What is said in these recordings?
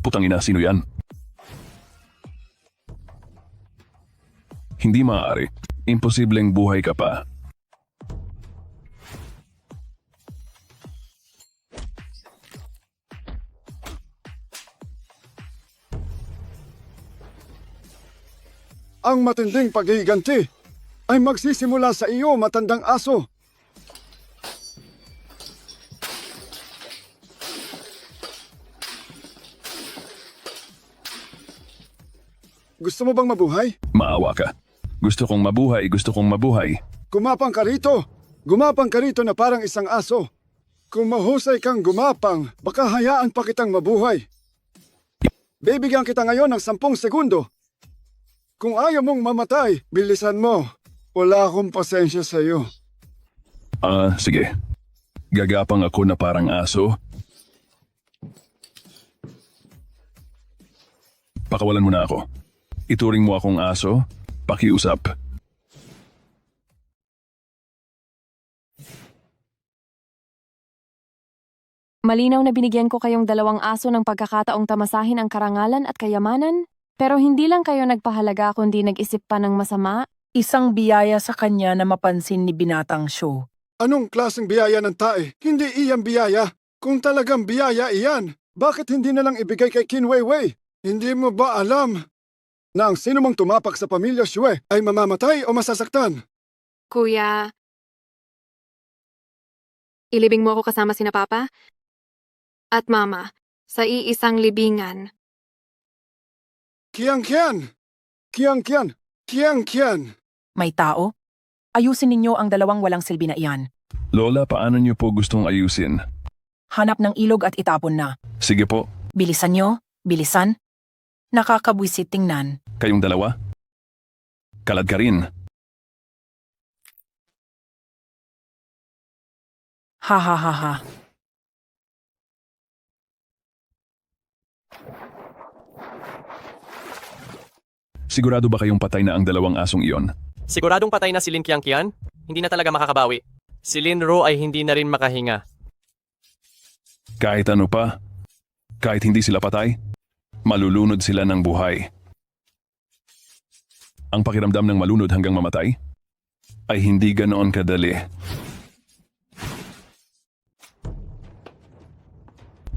Putang ina, sino yan? Hindi maaari. Imposibleng buhay ka pa. Ang matinding paghihiganti ay magsisimula sa iyo, matandang aso. Gusto mo bang mabuhay? Maawa ka. Gusto kong mabuhay, gusto kong mabuhay. Gumapang ka rito. Gumapang ka rito na parang isang aso. Kung mahusay kang gumapang, baka hayaan pa kitang mabuhay. Bibigyan kita ngayon ng 10 segundo. Kung ayaw mong mamatay, bilisan mo. Wala akong pasensya sa iyo. Sige. Gagapang ako na parang aso. Pakawalan mo na ako. Ituring mo akong aso. Pakiusap. Malinaw na binigyan ko kayong 2 aso ng pagkakataong tamasahin ang karangalan at kayamanan, pero hindi lang kayo nagpahalaga kundi nag-isip pa ng masama. Isang biyaya sa kanya na mapansin ni Binatang Show. Anong klaseng biyaya ng tae? Hindi iyan biyaya. Kung talagang biyaya iyan, bakit hindi na lang ibigay kay Qin Weiwei? Hindi mo ba alam na ang sinumang tumapak sa pamilya Xue ay mamamatay o masasaktan? Kuya, ilibing mo ako kasama sina Papa at Mama sa iisang libingan. Kiang-kian! Kiang-kian! Kiang-kian! May tao? Ayusin ninyo ang 2 walang silbi na iyan. Lola, paano niyo po gustong ayusin? Hanap ng ilog at itapon na. Sige po. Bilisan nyo, bilisan. Nakakabwisit tingnan. Kayong 2? Kalad ka rin. Ha ha ha ha. Sigurado ba kayong patay na ang 2 asong iyon? Siguradong patay na si Lin Qiangqian? Hindi na talaga makakabawi. Si Lin Ro ay hindi na rin makahinga. Kahit ano pa, kahit hindi sila patay, malulunod sila ng buhay. Ang pakiramdam ng malunod hanggang mamatay ay hindi ganoon kadali.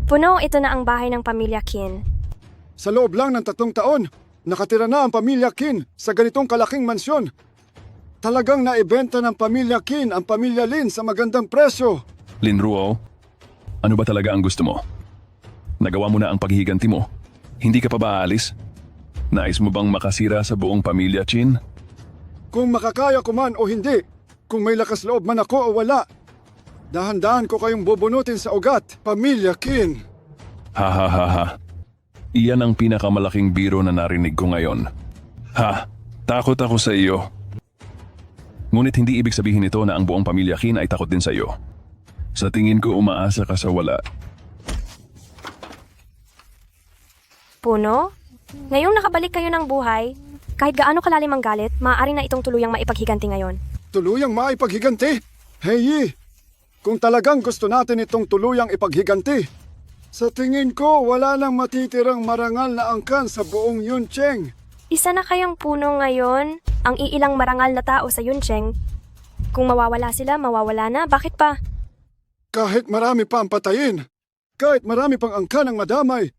Puno, ito na ang bahay ng pamilya Qin. Sa loob lang ng 3 taon, nakatira na ang pamilya Qin sa ganitong kalaking mansyon. Talagang naibenta ng pamilya Qin ang pamilya Lin sa magandang presyo. Lin Ruo, ano ba talaga ang gusto mo? Nagawa mo na ang paghihiganti mo. Hindi ka pa ba aalis? Nais mo bang makasira sa buong pamilya, Chin? Kung makakaya ko man o hindi, kung may lakas loob man ako o wala, dahan-dahan ko kayong bubunutin sa ugat, pamilya Qin. Ha ha ha ha. Iyan ang pinakamalaking biro na narinig ko ngayon. Ha, takot ako sa iyo. Ngunit hindi ibig sabihin nito na ang buong pamilya Qin ay takot din sa iyo. Sa tingin ko umaasa ka sa wala. Puno, ngayong nakabalik kayo ng buhay, kahit gaano kalalim ang galit, maaari na itong tuluyang maipaghiganti ngayon. Tuluyang maipaghiganti? Hey, kung talagang gusto natin itong tuluyang ipaghiganti, sa tingin ko wala nang matitirang marangal na angkan sa buong Yuncheng. Isa na kayong puno ngayon, ang iilang marangal na tao sa Yuncheng. Kung mawawala sila, mawawala na. Bakit pa? Kahit marami pa ang patayin, kahit marami pang angkan ang madamay,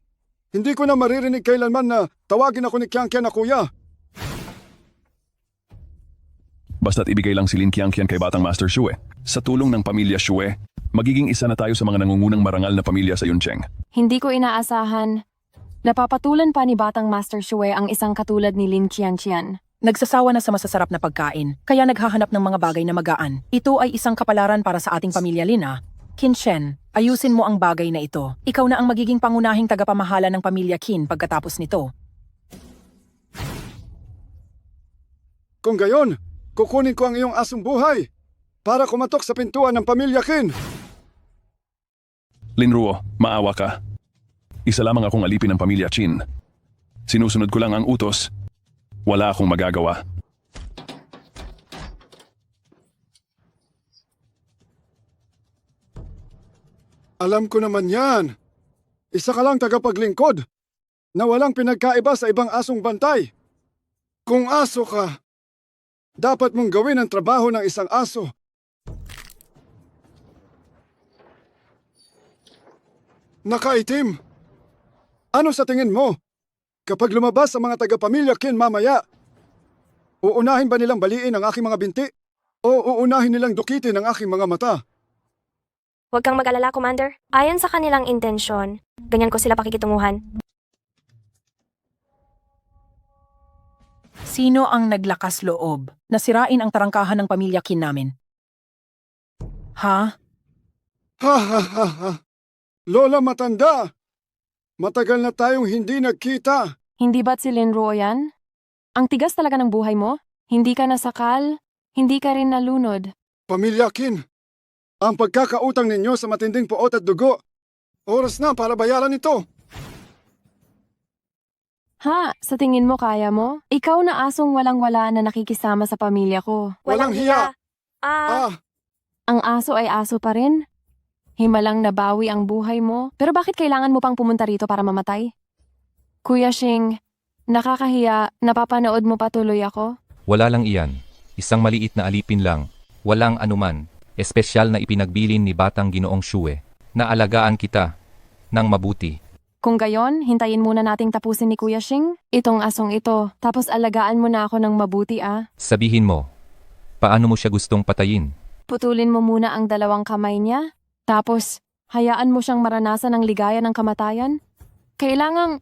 hindi ko na maririnig kailanman na tawagin ako ni Qiangqian na kuya. Basta't ibigay lang si Lin Qiangqian kay Batang Master Xue. Sa tulong ng pamilya Xue, magiging isa na tayo sa mga nangungunang marangal na pamilya sa Yuncheng. Hindi ko inaasahan. Napapatulan pa ni Batang Master Xue ang isang katulad ni Lin Qiangqian. Nagsasawa na sa masasarap na pagkain, kaya naghahanap ng mga bagay na magaan. Ito ay isang kapalaran para sa ating pamilya Lin. Qin Shen, ayusin mo ang bagay na ito. Ikaw na ang magiging pangunahing tagapamahala ng pamilya Qin pagkatapos nito. Kung gayon, kukunin ko ang iyong asong buhay para kumatok sa pintuan ng pamilya Qin. Lin Ruo, maawa ka. Isa lamang akong alipin ng pamilya Qin. Sinusunod ko lang ang utos. Wala akong magagawa. Alam ko naman yan. Isa ka lang tagapaglingkod. na walang pinagkaiba sa ibang asong bantay. Kung aso ka, dapat mong gawin ang trabaho ng isang aso. Nakaitim. Ano sa tingin mo? Kapag lumabas ang mga taga-pamilya Kin mamaya, uunahin ba nilang baliin ang aking mga binti? O uunahin nilang dukitin ang aking mga mata? Huwag kang mag-alala, Commander. Ayon sa kanilang intensyon, ganyan ko sila pakikitunguhan. Sino ang naglakas loob na sirain ang tarangkahan ng pamilya Kin namin? Ha? Ha ha ha ha. Lola matanda! Matagal na tayong hindi nagkita. Hindi ba't si Linro yan? Ang tigas talaga ng buhay mo? Hindi ka nasakal, hindi ka rin nalunod. Pamilya Kin, ang pagkakautang ninyo sa matinding puot at dugo. Oras na para bayaran ito. Ha, sa tingin mo kaya mo? Ikaw na asong walang-wala na nakikisama sa pamilya ko. Walang hiya. Ah, Ah, Ang aso ay aso pa rin. Himalang nabawi ang buhay mo. Pero bakit kailangan mo pang pumunta rito para mamatay? Kuya Shing, nakakahiya, napapanood mo patuloy ako? Wala lang iyan. Isang maliit na alipin lang. Walang anuman. Espesyal na ipinagbilin ni Batang Ginoong Shue. Na alagaan kita. Nang mabuti. Kung gayon, hintayin muna nating tapusin ni Kuya Shing. Itong asong ito, tapos alagaan mo na ako ng mabuti Sabihin mo. Paano mo siya gustong patayin? Putulin mo muna ang dalawang kamay niya, tapos hayaan mo siyang maranasan ang ligaya ng kamatayan. Kailangang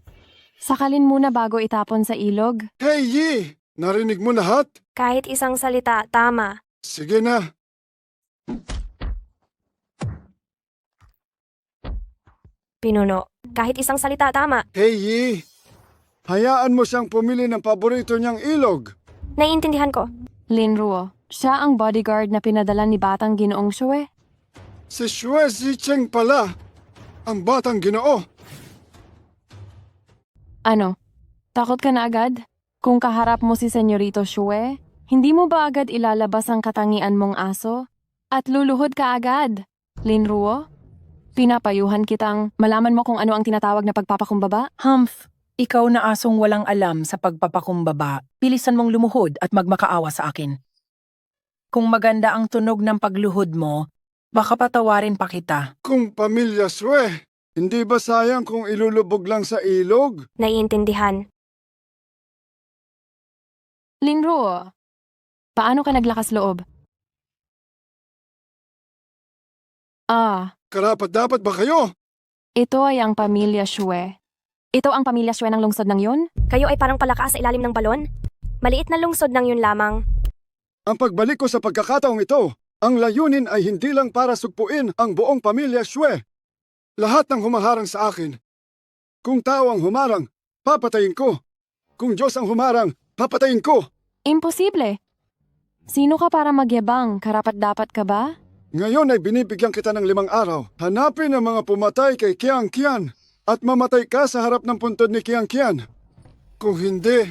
sakalin muna bago itapon sa ilog. hey Yi! Narinig mo lahat? kahit isang salita, tama. Sige na. Pinuno, kahit isang salita, tama. Hey Yi! Hayaan mo siyang pumili ng paborito niyang ilog. Naiintindihan ko. Linruo, siya ang bodyguard na pinadala ni Batang Ginoong Shue. Si Shue Zicheng pala, ang batang ginoo. Ano? Takot ka na agad? Kung kaharap mo si Senyorito Shue, hindi mo ba agad ilalabas ang katangian mong aso? At luluhod ka agad? Linruo? Pinapayuhan kitang malaman mo kung ano ang tinatawag na pagpapakumbaba? Humph, ikaw na asong walang alam sa pagpapakumbaba, bilisan mong lumuhod at magmakaawa sa akin. Kung maganda ang tunog ng pagluhod mo, baka patawarin pa kita. Kung pamilya Shue, hindi ba sayang kung ilulubog lang sa ilog? Naiintindihan. Linruo, paano ka naglakas loob? Karapat-dapat ba kayo? Ito ay ang pamilya Shue. Ito ang pamilya Shue ng lungsod ng yun? Kayo ay parang palaka sa ilalim ng balon? Maliit na lungsod ng yun lamang. Ang pagbalik ko sa pagkakataong ito, ang layunin ay hindi lang para sugpuin ang buong pamilya Shue. Lahat ng humaharang sa akin. Kung tao ang humarang, papatayin ko. Kung Diyos ang humarang, papatayin ko. Imposible. Sino ka para magyabang? Karapat-dapat ka ba? Ngayon ay binibigyan kita ng 5 araw. Hanapin ang mga pumatay kay Kiang Kian at mamatay ka sa harap ng puntod ni Kiang Kian. Kung hindi,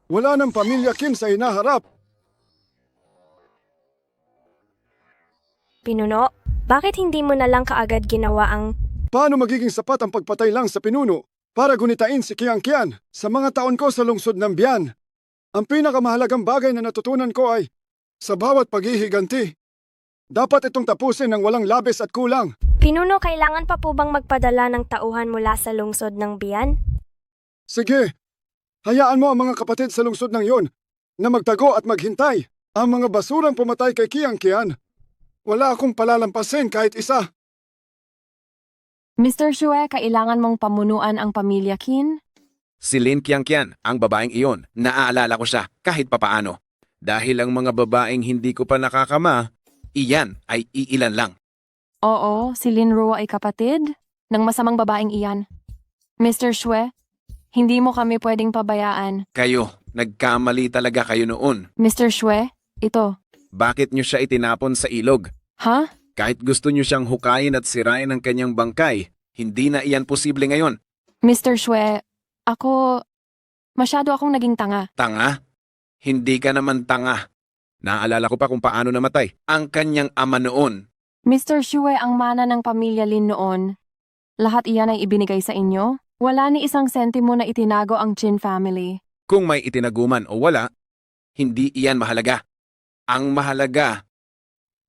wala ng pamilya Kim sa hinaharap. Pinuno, bakit hindi mo na lang kaagad ginawa ang... Paano magiging sapat ang pagpatay lang sa pinuno para gunitain si Kiang Kian sa mga taon ko sa lungsod ng Bian? Ang pinakamahalagang bagay na natutunan ko ay sa bawat paghihiganti. Dapat itong tapusin ng walang labis at kulang. Pinuno, kailangan pa po bang magpadala ng tauhan mula sa lungsod ng Bian? Sige, hayaan mo ang mga kapatid sa lungsod ng yon na magtago at maghintay. Ang mga basurang pumatay kay Kiang Kian, wala akong palalampasin kahit isa. Mr. Shue, kailangan mong pamunuan ang pamilya Qin? Si Lin Qiangqian, ang babaeng iyon, naaalala ko siya kahit papaano. Dahil ang mga babaeng hindi ko pa nakakama, iyan ay iilan lang. Oo, si Linruo ay kapatid ng masamang babaeng iyan. Mr. Shue, hindi mo kami pwedeng pabayaan. Kayo, nagkamali talaga kayo noon. Mr. Shue, ito. Bakit nyo siya itinapon sa ilog? Ha? Kahit gusto nyo siyang hukayin at sirain ang kanyang bangkay, hindi na iyan posible ngayon. Mr. Shue, masyado akong naging tanga. Tanga? Hindi ka naman tanga. Naalala ko pa kung paano namatay. Ang kanyang ama noon. Mr. Shue ang mana ng pamilya Lin noon. Lahat iyan ay ibinigay sa inyo? Wala ni isang sentimo na itinago ang Chin family. Kung may itinaguman o wala, hindi iyan mahalaga. Ang mahalaga,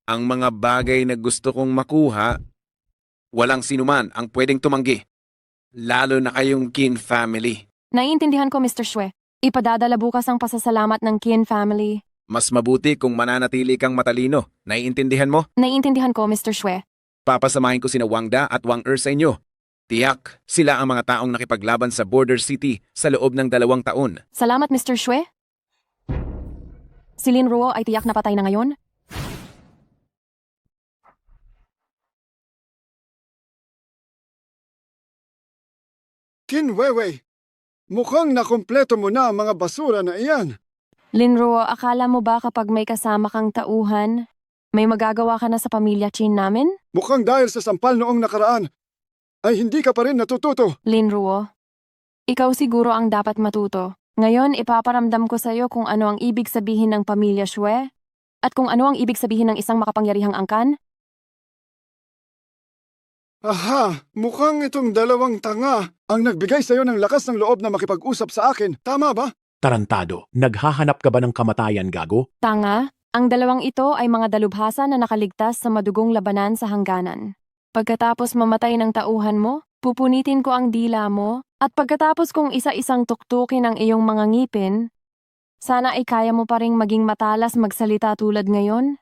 ang mga bagay na gusto kong makuha, walang sinuman ang pwedeng tumanggi. Lalo na kayong Qin family. Naiintindihan ko, Mr. Shue. Ipadadala bukas ang pasasalamat ng Qin family. Mas mabuti kung mananatili kang matalino. Naiintindihan mo? Naiintindihan ko, Mr. Shue. Papasamahin ko sina Wang Da at Wang Er sa inyo. Tiyak, sila ang mga taong nakipaglaban sa Border City sa loob ng 2 taon. Salamat, Mr. Shue. Si Lin Ruo ay tiyak na patay na ngayon? Qin Weiwei, mukhang nakumpleto mo na ang mga basura na iyan. Lin Ruo, akala mo ba kapag may kasama kang tauhan, may magagawa ka na sa pamilya Chin namin? Mukhang dahil sa sampal noong nakaraan, ay hindi ka pa rin natututo. Lin Ruo, ikaw siguro ang dapat matuto. Ngayon, ipaparamdam ko sa iyo kung ano ang ibig sabihin ng pamilya Shue at kung ano ang ibig sabihin ng isang makapangyarihang angkan. Aha, mukhang itong 2 tanga ang nagbigay sa iyo ng lakas ng loob na makipag-usap sa akin. Tama ba? Tarantado, naghahanap ka ba ng kamatayan, gago? Tanga, ang 2 ito ay mga dalubhasa na nakaligtas sa madugong labanan sa hangganan. Pagkatapos mamatay ng tauhan mo, pupunitin ko ang dila mo, at pagkatapos kong isa-isang tuktukin ang iyong mga ngipin, sana ay kaya mo pa ring maging matalas magsalita tulad ngayon.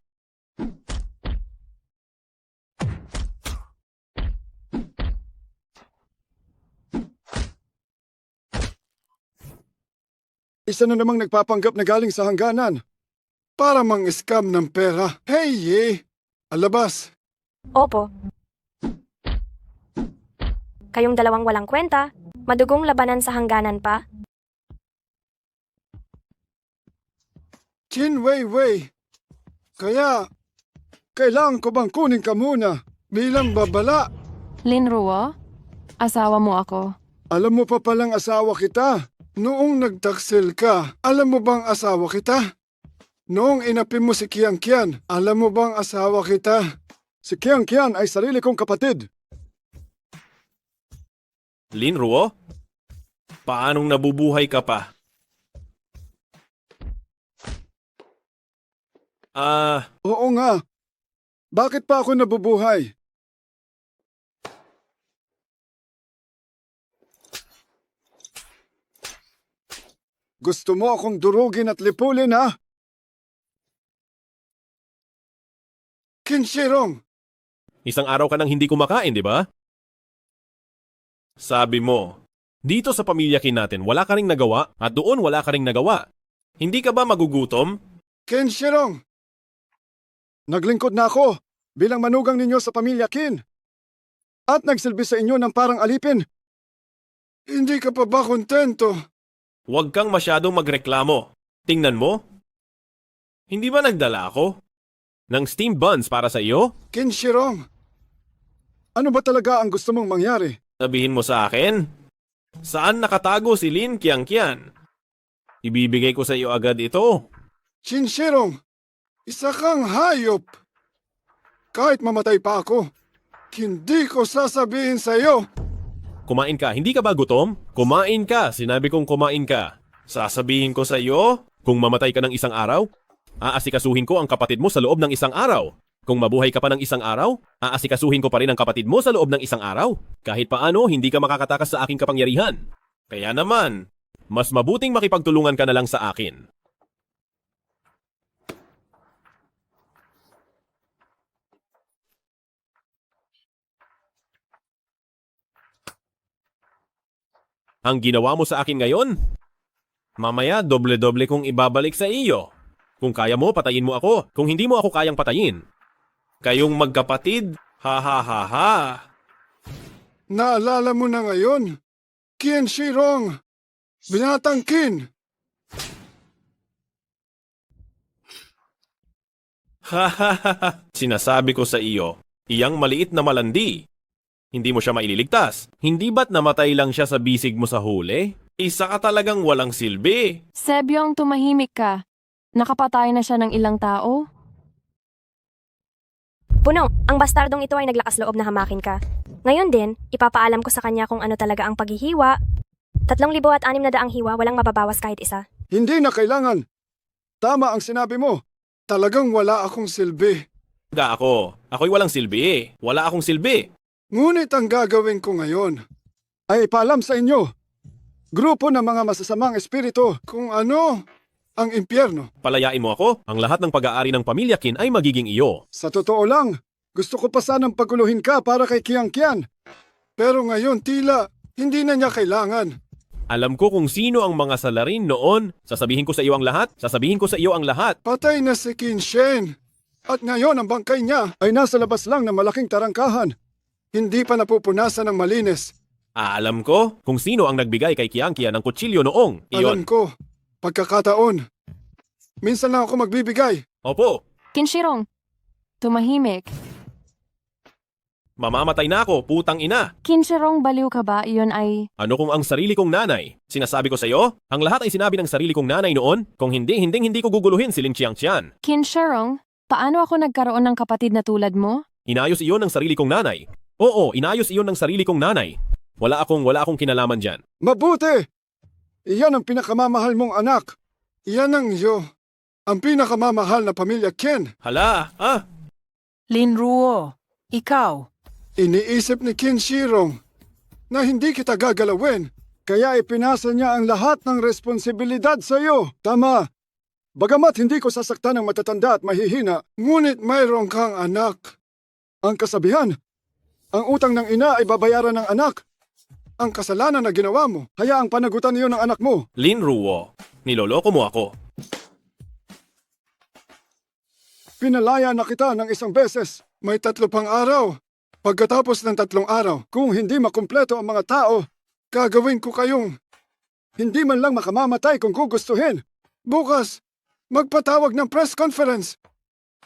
Isa na namang nagpapanggap na galing sa hangganan. Para mang-scam ng pera. Hey, ye! Alabas! Opo. Kayong 2 walang kwenta, madugong labanan sa hangganan pa. Qin Weiwei, kaya kailangan ko bang kunin ka muna bilang babala? Lin Ruo, asawa mo ako. Alam mo pa palang asawa kita. Noong nagtaksil ka, alam mo bang asawa kita? Noong inapi mo si Qiang Qian, alam mo bang asawa kita? Si Qiang Qian ay sarili kong kapatid. Lin Ruo? Paanong nabubuhay ka pa? Oo nga. Bakit pa ako nabubuhay? Gusto mo akong durugin at lipulin, ha? Qin Shirong, Isang araw ka nang hindi kumakain, di ba? Sabi mo, dito sa pamilya kin natin wala ka ring nagawa at doon wala ka ring nagawa. Hindi ka ba magugutom? Qin Shirong, naglingkod na ako bilang manugang ninyo sa pamilya Qin. At nagsilbi sa inyo ng parang alipin. Hindi ka pa ba kontento? Huwag kang masyadong magreklamo. Tingnan mo. Hindi ba nagdala ako ng steamed buns para sa iyo? Qin Shirong, ano ba talaga ang gusto mong mangyari? Sabihin mo sa akin, saan nakatago si Lin Qiang Qian? Ibibigay ko sa iyo agad ito. Qin Shirong, isa kang hayop. Kahit mamatay pa ako, hindi ko sasabihin sa iyo. Kumain ka, hindi ka ba gutom? Kumain ka, sinabi kong kumain ka. Sasabihin ko sa iyo, kung mamatay ka ng isang araw, aasikasuhin ko ang kapatid mo sa loob ng isang araw. Kung mabuhay ka pa ng isang araw, aasikasuhin ko pa rin ang kapatid mo sa loob ng isang araw. Kahit paano, hindi ka makakatakas sa aking kapangyarihan. Kaya naman, mas mabuting makipagtulungan ka na lang sa akin. Ang ginawa mo sa akin ngayon? Mamaya, doble-doble kong ibabalik sa iyo. Kung kaya mo, patayin mo ako. Kung hindi mo ako kayang patayin. Kayong magkapatid, ha ha ha ha. Naalala mo na ngayon? Qin Shirong, binatang Qin. Ha ha ha ha. Sinasabi ko sa iyo, iyang maliit na malandi. Hindi mo siya maililigtas. Hindi ba't namatay lang siya sa bisig mo sa huli? Isa ka talagang walang silbi. Sebyong, tumahimik ka. Nakapatay na siya ng ilang tao. Puno, ang bastardong ito ay naglakas loob na hamakin ka. Ngayon din, ipapaalam ko sa kanya kung ano talaga ang paghihiwa. 3,600 hiwa, walang mababawas kahit isa. Hindi na kailangan. Tama ang sinabi mo. Talagang wala akong silbi. Ako'y walang silbi. Wala akong silbi. Ngunit ang gagawin ko ngayon ay ipaalam sa inyo, grupo ng mga masasamang espiritu, kung ano ang impyerno. Palayain mo ako, ang lahat ng pag-aari ng pamilya Kin ay magiging iyo. Sa totoo lang, gusto ko pa sanang paguluhin ka para kay Kiang Kian. Pero ngayon tila, hindi na niya kailangan. Alam ko kung sino ang mga salarin noon. Sasabihin ko sa iyo ang lahat. Sasabihin ko sa iyo ang lahat. Patay na si Qin Shen. At ngayon ang bangkay niya ay nasa labas lang ng malaking tarangkahan. Hindi pa napupunasan ng malinis. Alam ko kung sino ang nagbigay kay Kiangkia ng kutsilyo noong. Alam Iyon. ko, pagkakataon. Minsan lang ako magbibigay. Opo, Kinshirong, tumahimik. mamamatay na ako, putang ina. Kinshirong, baliw ka ba? Iyon ay... Ano kung ang sarili kong nanay? Sinasabi ko sa iyo, ang lahat ay sinabi ng sarili kong nanay noon. Kung hindi ko guguluhin si Lin Qiangqian. Kinshirong, paano ako nagkaroon ng kapatid na tulad mo? Inayos iyon ng sarili kong nanay. Oo, inayos iyon ng sarili kong nanay. Wala akong kinalaman dyan. Mabuti! Iyan ang pinakamamahal mong anak. Iyan ang iyo. Ang pinakamamahal na pamilya Qin. Hala, Lin Ruo, ikaw. Iniisip ni Qin Shirong na hindi kita gagalawin. Kaya ipinasa niya ang lahat ng responsibilidad sa iyo. Tama. Bagamat hindi ko sasaktan ng matatanda at mahihina, ngunit mayroon kang anak. Ang kasabihan, ang utang ng ina ay babayaran ng anak. Ang kasalanan na ginawa mo, hayaang panagutan niyo ng anak mo. Lin Ruo, niloloko mo ako. Pinalaya na kita ng isang beses. May 3 pang araw. Pagkatapos ng 3 araw, kung hindi makumpleto ang mga tao, gagawin ko kayong hindi man lang makamamatay kung gugustuhin. Bukas, magpatawag ng press conference.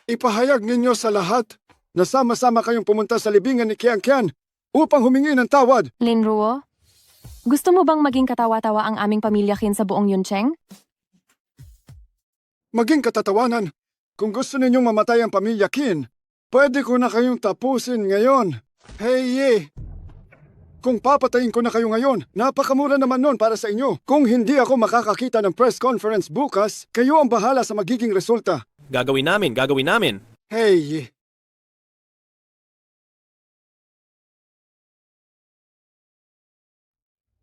Ipahayag ninyo sa lahat na sama-sama kayong pumunta sa libingan ni Kiang Kian upang humingi ng tawad. Lin Ruo, gusto mo bang maging katawa-tawa ang aming pamilya Qin sa buong Yuncheng? Maging katatawanan. Kung gusto ninyong mamatay ang pamilya Qin, pwede ko na kayong tapusin ngayon. Hey, ye! Kung papatayin ko na kayo ngayon, napakamura naman nun para sa inyo. Kung hindi ako makakakita ng press conference bukas, kayo ang bahala sa magiging resulta. Gagawin namin. Hey, ye!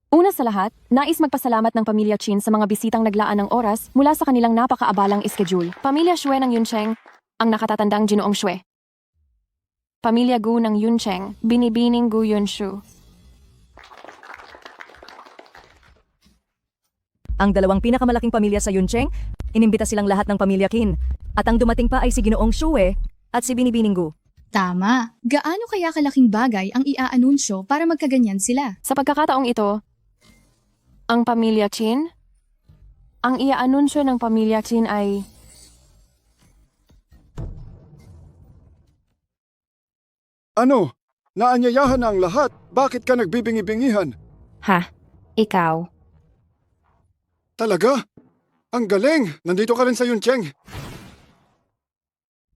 Una sa lahat, nais magpasalamat ng pamilya Qin sa mga bisitang naglaan ng oras mula sa kanilang napakaabalang schedule. Pamilya Xue ng Yuncheng, ang nakatatandang Ginoong Xue. Pamilya Gu ng Yuncheng, binibining Gu Yunshu. Ang 2 pinakamalaking pamilya sa Yuncheng, inimbita silang lahat ng pamilya Qin. At ang dumating pa ay si Ginoong Xue at si Binibining Gu. Tama. Gaano kaya kalaking bagay ang iaanunsyo para magkaganyan sila? Sa pagkakataong ito, ang pamilya Qin, ang iaanunsyo ng pamilya Qin ay... Ano? Naanyayahan na ang lahat. Bakit ka nagbibingi-bingihan? Ha? Ikaw? Talaga? Ang galing! Nandito ka rin sa Yuncheng.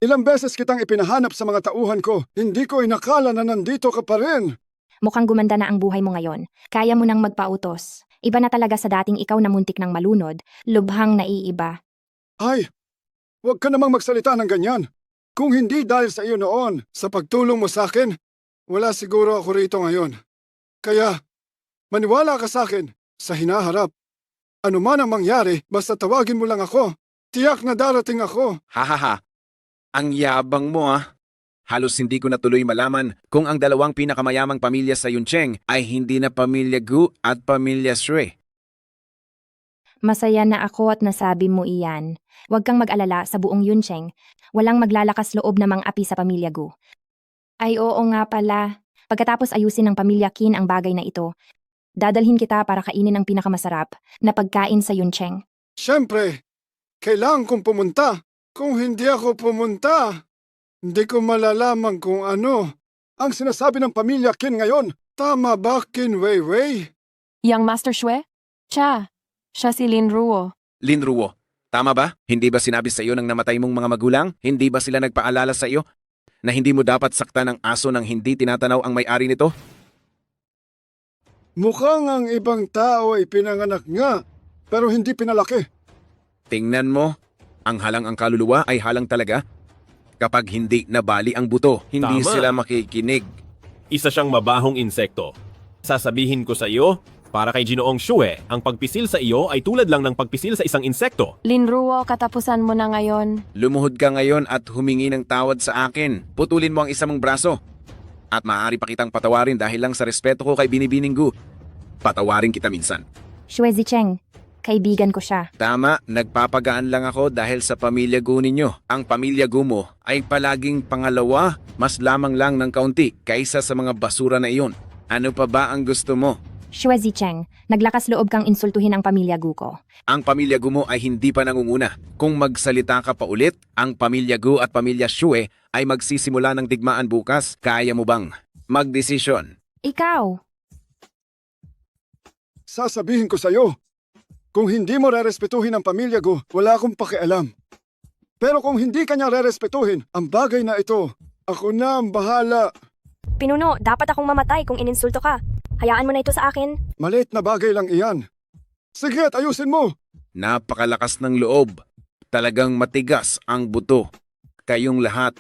Ilang beses kitang ipinahanap sa mga tauhan ko. Hindi ko inakala na nandito ka pa rin. Mukhang gumanda na ang buhay mo ngayon. Kaya mo nang magpautos. Iba na talaga sa dating ikaw na muntik ng malunod, lubhang naiiba. Ay, huwag ka namang magsalita ng ganyan. Kung hindi dahil sa iyo noon, sa pagtulong mo sa akin, wala siguro ako rito ngayon. Kaya, maniwala ka sa akin, sa hinaharap. Ano man ang mangyari, basta tawagin mo lang ako. Tiyak na darating ako. Hahaha. Ang yabang mo Halos hindi ko na tuloy malaman kung ang 2 pinakamayamang pamilya sa Yuncheng ay hindi na pamilya Gu at pamilya Xue. Masaya na ako at nasabi mo iyan. Huwag kang mag-alala sa buong Yuncheng. Walang maglalakas loob na mang-api sa pamilya Gu. Ay oo nga pala. Pagkatapos ayusin ng pamilya Qin ang bagay na ito, dadalhin kita para kainin ang pinakamasarap na pagkain sa Yuncheng. Siyempre, kailangan kong pumunta. Kung hindi ako pumunta, hindi ko malalaman kung ano ang sinasabi ng pamilya Qin ngayon. Tama ba, Qin Weiwei? Yang Master Xue? Siya si Lin Ruo. Lin Ruo, tama ba? Hindi ba sinabi sa iyo ng namatay mong mga magulang? Hindi ba sila nagpaalala sa iyo na hindi mo dapat saktan ng aso nang hindi tinatanaw ang may-ari nito? Mukhang ang ibang tao ay pinanganak nga, pero hindi pinalaki. Tingnan mo, ang halang ang kaluluwa ay halang talaga. Kapag hindi nabali ang buto, hindi Tama. sila makikinig. Isa siyang mabahong insekto. Sasabihin ko sa iyo, para kay Ginoong Shue, ang pagpisil sa iyo ay tulad lang ng pagpisil sa isang insekto. Linruo, katapusan mo na ngayon. Lumuhod ka ngayon at humingi ng tawad sa akin. Putulin mo ang isa mong braso. At maaari pa kitang patawarin dahil lang sa respeto ko kay Binibining Gu. Patawarin kita minsan. Shue Zicheng, kaibigan ko siya. Tama, nagpapagaan lang ako dahil sa pamilya Gu ninyo. Ang pamilya Gu mo ay palaging pangalawa, mas lamang lang ng kaunti kaysa sa mga basura na iyon. Ano pa ba ang gusto mo? Shue Zicheng, naglakas loob kang insultuhin ang pamilya Gu ko. Ang pamilya Gu mo ay hindi pa nangunguna. Kung magsalita ka pa ulit, ang pamilya Gu at pamilya Shue ay magsisimula ng digmaan bukas. Kaya mo bang magdesisyon? Ikaw, Sasabihin ko sa'yo, kung hindi mo rerespetuhin ang pamilya Gu, wala akong pakialam. Pero kung hindi kanya rerespetuhin ang bagay na ito, ako na ang bahala. Pinuno, dapat akong mamatay kung ininsulto ka. Hayaan mo na ito sa akin. Maliit na bagay lang iyan. Sige at ayusin mo. Napakalakas ng loob. Talagang matigas ang buto. Kayong lahat,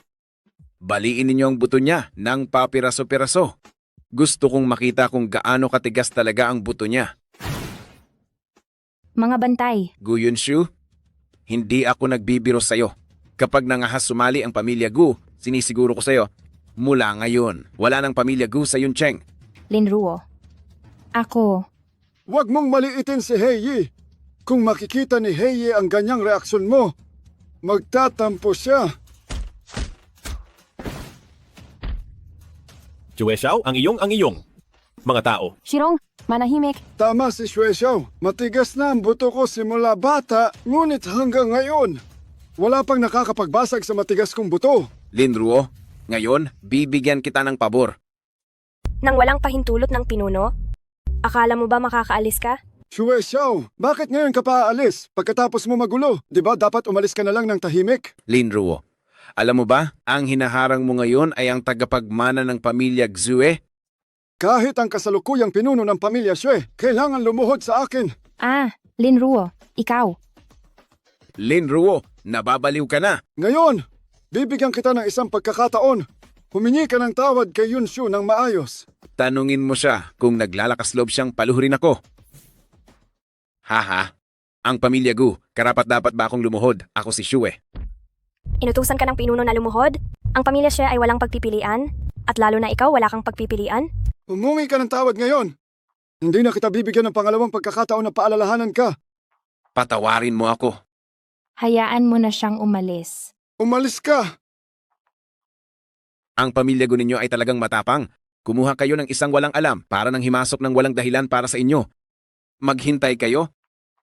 baliin ninyo ang buto niya ng papiraso-piraso. Gusto kong makita kung gaano katigas talaga ang buto niya. mga bantay. Gu Yunshu, hindi ako nagbibiro sa'yo. Kapag nangahas sumali ang pamilya Gu, sinisiguro ko sa'yo, mula ngayon, wala ng pamilya Gu sa Yuncheng. Linruo, ako, Huwag mong maliitin si Heiyi. Kung makikita ni Heiyi ang ganyang reaksyon mo, magtatampo siya. Shue Xiao, ang iyong. Mga tao, Shirong, manahimik. Tama si Xue Xiao. Matigas na ang buto ko simula bata, ngunit hanggang ngayon, wala pang nakakapagbasag sa matigas kong buto. Linruo, ngayon, bibigyan kita ng pabor. Nang walang pahintulot ng pinuno? Akala mo ba makakaalis ka? Xue Xiao, bakit ngayon ka pa aalis? Pagkatapos mo magulo, di ba dapat umalis ka na lang ng tahimik? Linruo, alam mo ba, ang hinaharang mo ngayon ay ang tagapagmana ng pamilya Xue? Kahit ang kasalukuyang pinuno ng pamilya Xue, kailangan lumuhod sa akin. Linruo, ikaw. Linruo, nababaliw ka na. Ngayon, bibigyan kita ng isang pagkakataon. Humingi ka ng tawad kay Yunshu ng maayos. Tanungin mo siya kung naglalakas loob siyang paluhurin ako. Haha, ang pamilya Gu, karapat-dapat ba akong lumuhod? Ako si Shue. Inutusan ka ng pinuno na lumuhod? Ang pamilya siya ay walang pagpipilian? At lalo na ikaw, wala kang pagpipilian? Humungi ka ng tawad ngayon. Hindi na kita bibigyan ng pangalawang pagkakataon na paalalahanan ka. Patawarin mo ako. Hayaan mo na siyang umalis. Umalis ka. Ang pamilya Gu ninyo ay talagang matapang. Kumuha kayo ng isang walang alam para nang himasok ng walang dahilan para sa inyo. Maghintay kayo.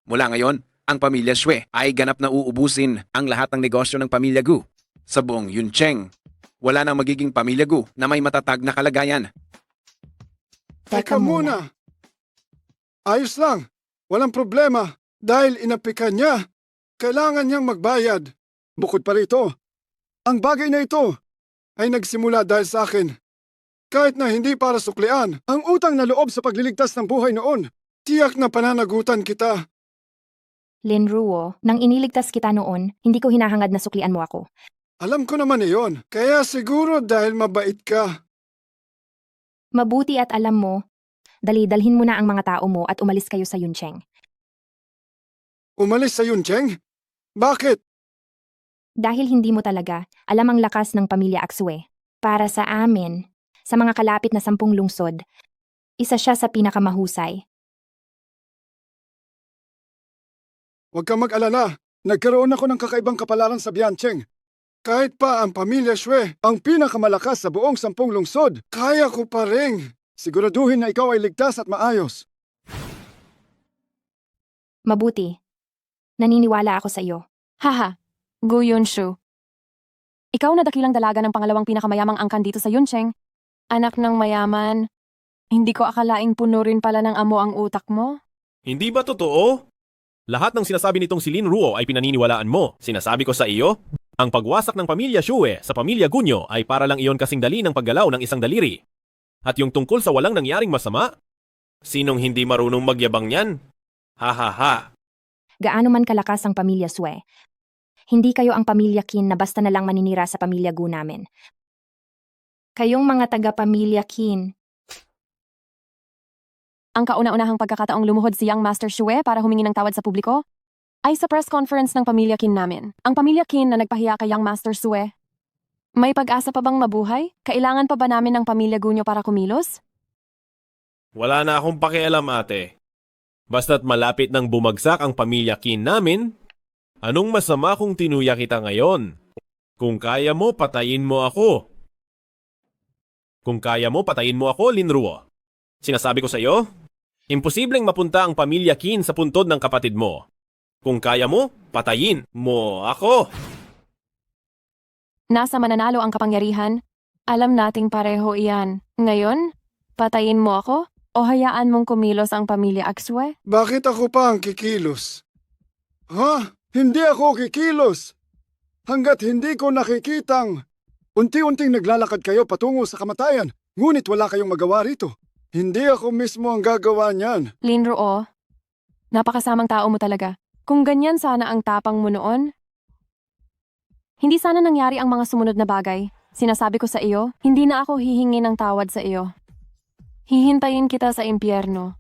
Mula ngayon, ang pamilya Shue ay ganap na uubusin ang lahat ng negosyo ng pamilya Gu. Sa buong Yuncheng, wala nang magiging pamilya Gu na may matatag na kalagayan. Teka muna. Ayos lang. Walang problema. Dahil inapikan niya, kailangan niyang magbayad. Bukod pa rito, ang bagay na ito ay nagsimula dahil sa akin. Kahit na hindi para suklian, ang utang na loob sa pagliligtas ng buhay noon, tiyak na pananagutan kita. Linruo, nang iniligtas kita noon, hindi ko hinahangad na suklian mo ako. Alam ko naman iyon, kaya siguro dahil mabait ka. Mabuti at alam mo, dalhin mo na ang mga tao mo at umalis kayo sa Yuncheng. Umalis sa Yuncheng? Bakit? Dahil hindi mo talaga alam ang lakas ng pamilya Aksue. Para sa amin, sa mga kalapit na 10 lungsod, isa siya sa pinakamahusay. Huwag kang mag-alala. Nagkaroon ako ng kakaibang kapalaran sa Biancheng. Kahit pa ang pamilya Shue, ang pinakamalakas sa buong 10 lungsod, kaya ko pa rin. Siguraduhin na ikaw ay ligtas at maayos. Mabuti. Naniniwala ako sa iyo. Haha, Gu Yunshu. Ikaw na dakilang dalaga ng pangalawang pinakamayamang angkan dito sa Yuncheng. Anak ng mayaman. Hindi ko akalaing puno rin pala ng amo ang utak mo. hindi ba totoo? Lahat ng sinasabi nitong si Linruo ay pinaniniwalaan mo. Sinasabi ko sa iyo, Ang pagwasak ng pamilya Shue sa pamilya Gunyo ay para lang iyon kasing dali ng paggalaw ng isang daliri. At yung tungkol sa walang nangyaring masama? Sinong hindi marunong magyabang niyan? Ha ha ha. Gaano man kalakas ang pamilya Sue. Hindi kayo ang pamilya Kin na basta na lang maninira sa pamilya Gu namin. Kayong mga taga-pamilya Kin. Ang kauna-unahang pagkakataong lumuhod si Young Master Shue para humingi ng tawad sa publiko ay sa press conference ng pamilya Kin namin. Ang pamilya Kin na nagpahiya kay Young Master Shue. May pag-asa pa bang mabuhay? Kailangan pa ba namin ng pamilya Gunyo para kumilos? Wala na akong pakialam, ate. Basta't malapit nang bumagsak ang pamilya Kin namin, anong masama kung tinuya kita ngayon? Kung kaya mo, patayin mo ako. Kung kaya mo, patayin mo ako, Linruo. Sinasabi ko sa iyo, imposibleng mapunta ang pamilya Kin sa puntod ng kapatid mo. Kung kaya mo, patayin mo ako. Nasa mananalo ang kapangyarihan. Alam nating pareho iyan. Ngayon, patayin mo ako o hayaan mong kumilos ang pamilya Aksue? Bakit ako pa ang kikilos? Ha? Hindi ako kikilos! Hanggat hindi ko nakikitang unti-unting naglalakad kayo patungo sa kamatayan, ngunit wala kayong magawa rito. Hindi ako mismo ang gagawa niyan. Linruo, napakasamang tao mo talaga. Kung ganyan sana ang tapang mo noon, hindi sana nangyari ang mga sumunod na bagay. Sinasabi ko sa iyo, hindi na ako hihingi ng tawad sa iyo. Hihintayin kita sa impyerno.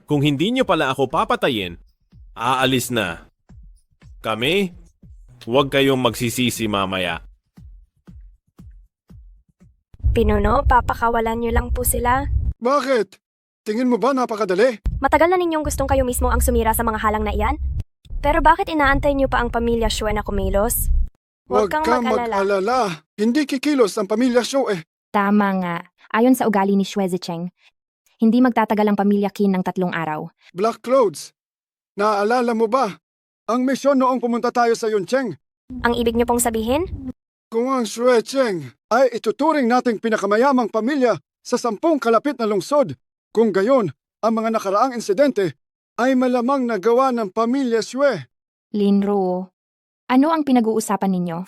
Kung hindi niyo pala ako papatayin, aalis na. Kami, huwag kayong magsisisi mamaya. Pinuno, papakawalan niyo lang po sila. Bakit? Tingin mo ba napakadali? Matagal na ninyong gustong kayo mismo ang sumira sa mga halang na iyan? Pero bakit inaantay niyo pa ang pamilya Shue na kumilos? Huwag kang mag-alala. Hindi kikilos ang pamilya Shue. Tama nga. Ayon sa ugali ni Shue Zicheng, hindi magtatagal ang pamilya Qin ng 3 araw. Black Clothes, naaalala mo ba ang misyon noong pumunta tayo sa Yuncheng? Ang ibig niyo pong sabihin? Kung ang Shue Cheng ay ituturing nating pinakamayamang pamilya sa 10 kalapit na lungsod, kung gayon, ang mga nakaraang insidente ay malamang nagawa ng pamilya Shue. Linruo, ano ang pinag-uusapan ninyo?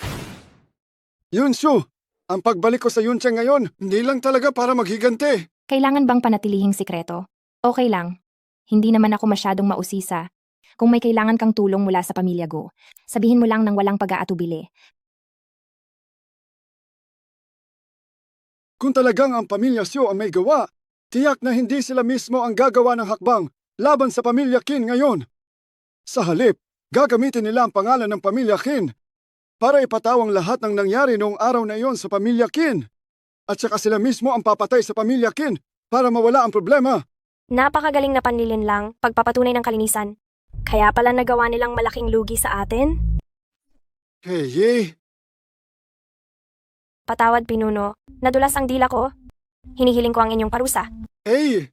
Yunshu, ang pagbalik ko sa Yuncheng ngayon, hindi lang talaga para maghigante. Kailangan bang panatilihing sikreto? Okay lang. Hindi naman ako masyadong mausisa. Kung may kailangan kang tulong mula sa pamilya Go, sabihin mo lang ng walang pag-aatubili. Kung talagang ang pamilya Xiu ang may gawa, tiyak na hindi sila mismo ang gagawa ng hakbang laban sa pamilya Qin ngayon. Sa halip, gagamitin nila ang pangalan ng pamilya Qin para ipatawang lahat ng nangyari noong araw na iyon sa pamilya Qin. At saka sila mismo ang papatay sa pamilya Qin para mawala ang problema. Napakagaling na panlilin lang, pagpapatunay ng kalinisan. Kaya pala nagawa nilang malaking lugi sa atin? Hey, Patawad, Pinuno. Nadulas ang dila ko. Hinihiling ko ang inyong parusa. hey,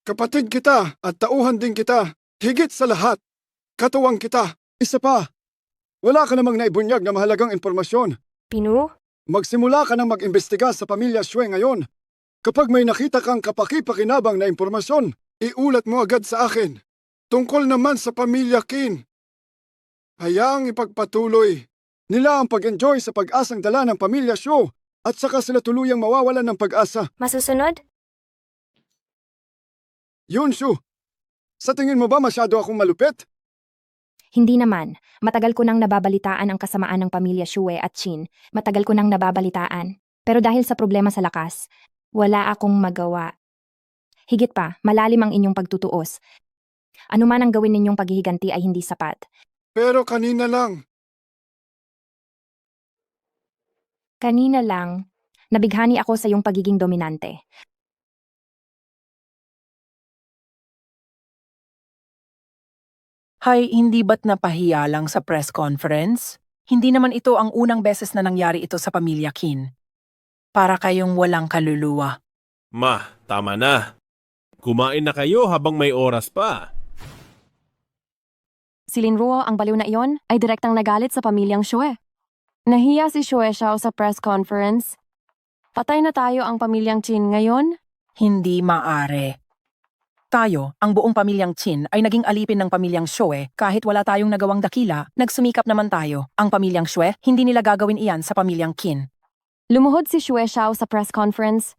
kapatid kita at tauhan din kita. Higit sa lahat, katuwang kita. Isa pa, wala ka namang naibunyag na mahalagang impormasyon. Pinu? Magsimula ka nang mag-imbestiga sa pamilya Shue ngayon. Kapag may nakita kang kapaki-pakinabang na impormasyon, iulat mo agad sa akin. Tungkol naman sa pamilya Qin, hayaang ipagpatuloy nila ang pag-enjoy sa pag-asang dala ng pamilya Shue at saka sila tuluyang mawawalan ng pag-asa. Masusunod? Yunshu, sa tingin mo ba masyado akong malupit? Hindi naman. Matagal ko nang nababalitaan ang kasamaan ng pamilya Shue at Qin. Matagal ko nang nababalitaan. Pero dahil sa problema sa lakas, wala akong magawa. Higit pa, malalim ang inyong pagtutuos. Ano man ang gawin ninyong paghihiganti ay hindi sapat. Pero kanina lang. Kanina lang, nabighani ako sa iyong pagiging dominante. Hay, hindi ba't napahiya lang sa press conference? Hindi naman ito ang unang beses na nangyari ito sa pamilya Qin. Para kayong walang kaluluwa. Ma, tama na. Kumain na kayo habang may oras pa. Si Linruo, ang baliw na iyon, ay direktang nagalit sa pamilyang Shue. Nahiya si Shue Xiao sa press conference. Patay na tayo ang pamilyang Qin ngayon? Hindi maaari. tayo, ang buong pamilyang Qin ay naging alipin ng pamilyang Shue kahit wala tayong nagawang dakila, nagsumikap naman tayo. Ang pamilyang Shue, hindi nila gagawin iyan sa pamilyang Qin. Lumuhod si Xue Xiao sa press conference.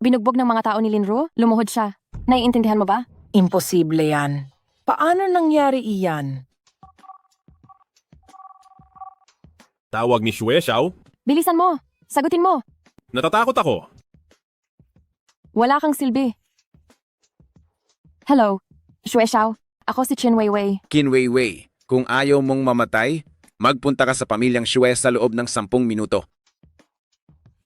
Binugbog ng mga tao ni Linru, lumuhod siya. Naiintindihan mo ba? Imposible yan. Paano nangyari iyan? Tawag ni Xue Xiao. Bilisan mo! Sagutin mo! Natatakot ako. Wala kang silbi. Hello, Xue Xiao. Ako si Qin Weiwei. Qin Weiwei, kung ayaw mong mamatay, magpunta ka sa pamilyang Shue sa loob ng 10 minuto.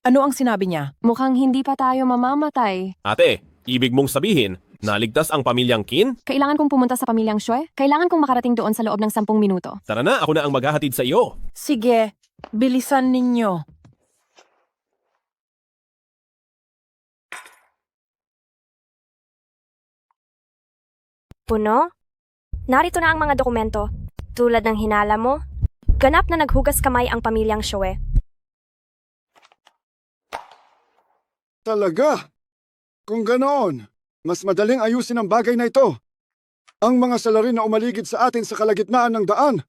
Ano ang sinabi niya? Mukhang hindi pa tayo mamamatay. Ate, ibig mong sabihin, naligtas ang pamilyang Qin? Kailangan kong pumunta sa pamilyang Xue? Kailangan kong makarating doon sa loob ng 10 minuto. Tara na, ako na ang maghahatid sa iyo. Sige, bilisan ninyo. Puno? Narito na ang mga dokumento. Tulad ng hinala mo, ganap na naghugas kamay ang pamilyang Shue. Talaga? Kung ganoon, mas madaling ayusin ang bagay na ito. Ang mga salarin na umaligid sa atin sa kalagitnaan ng daan.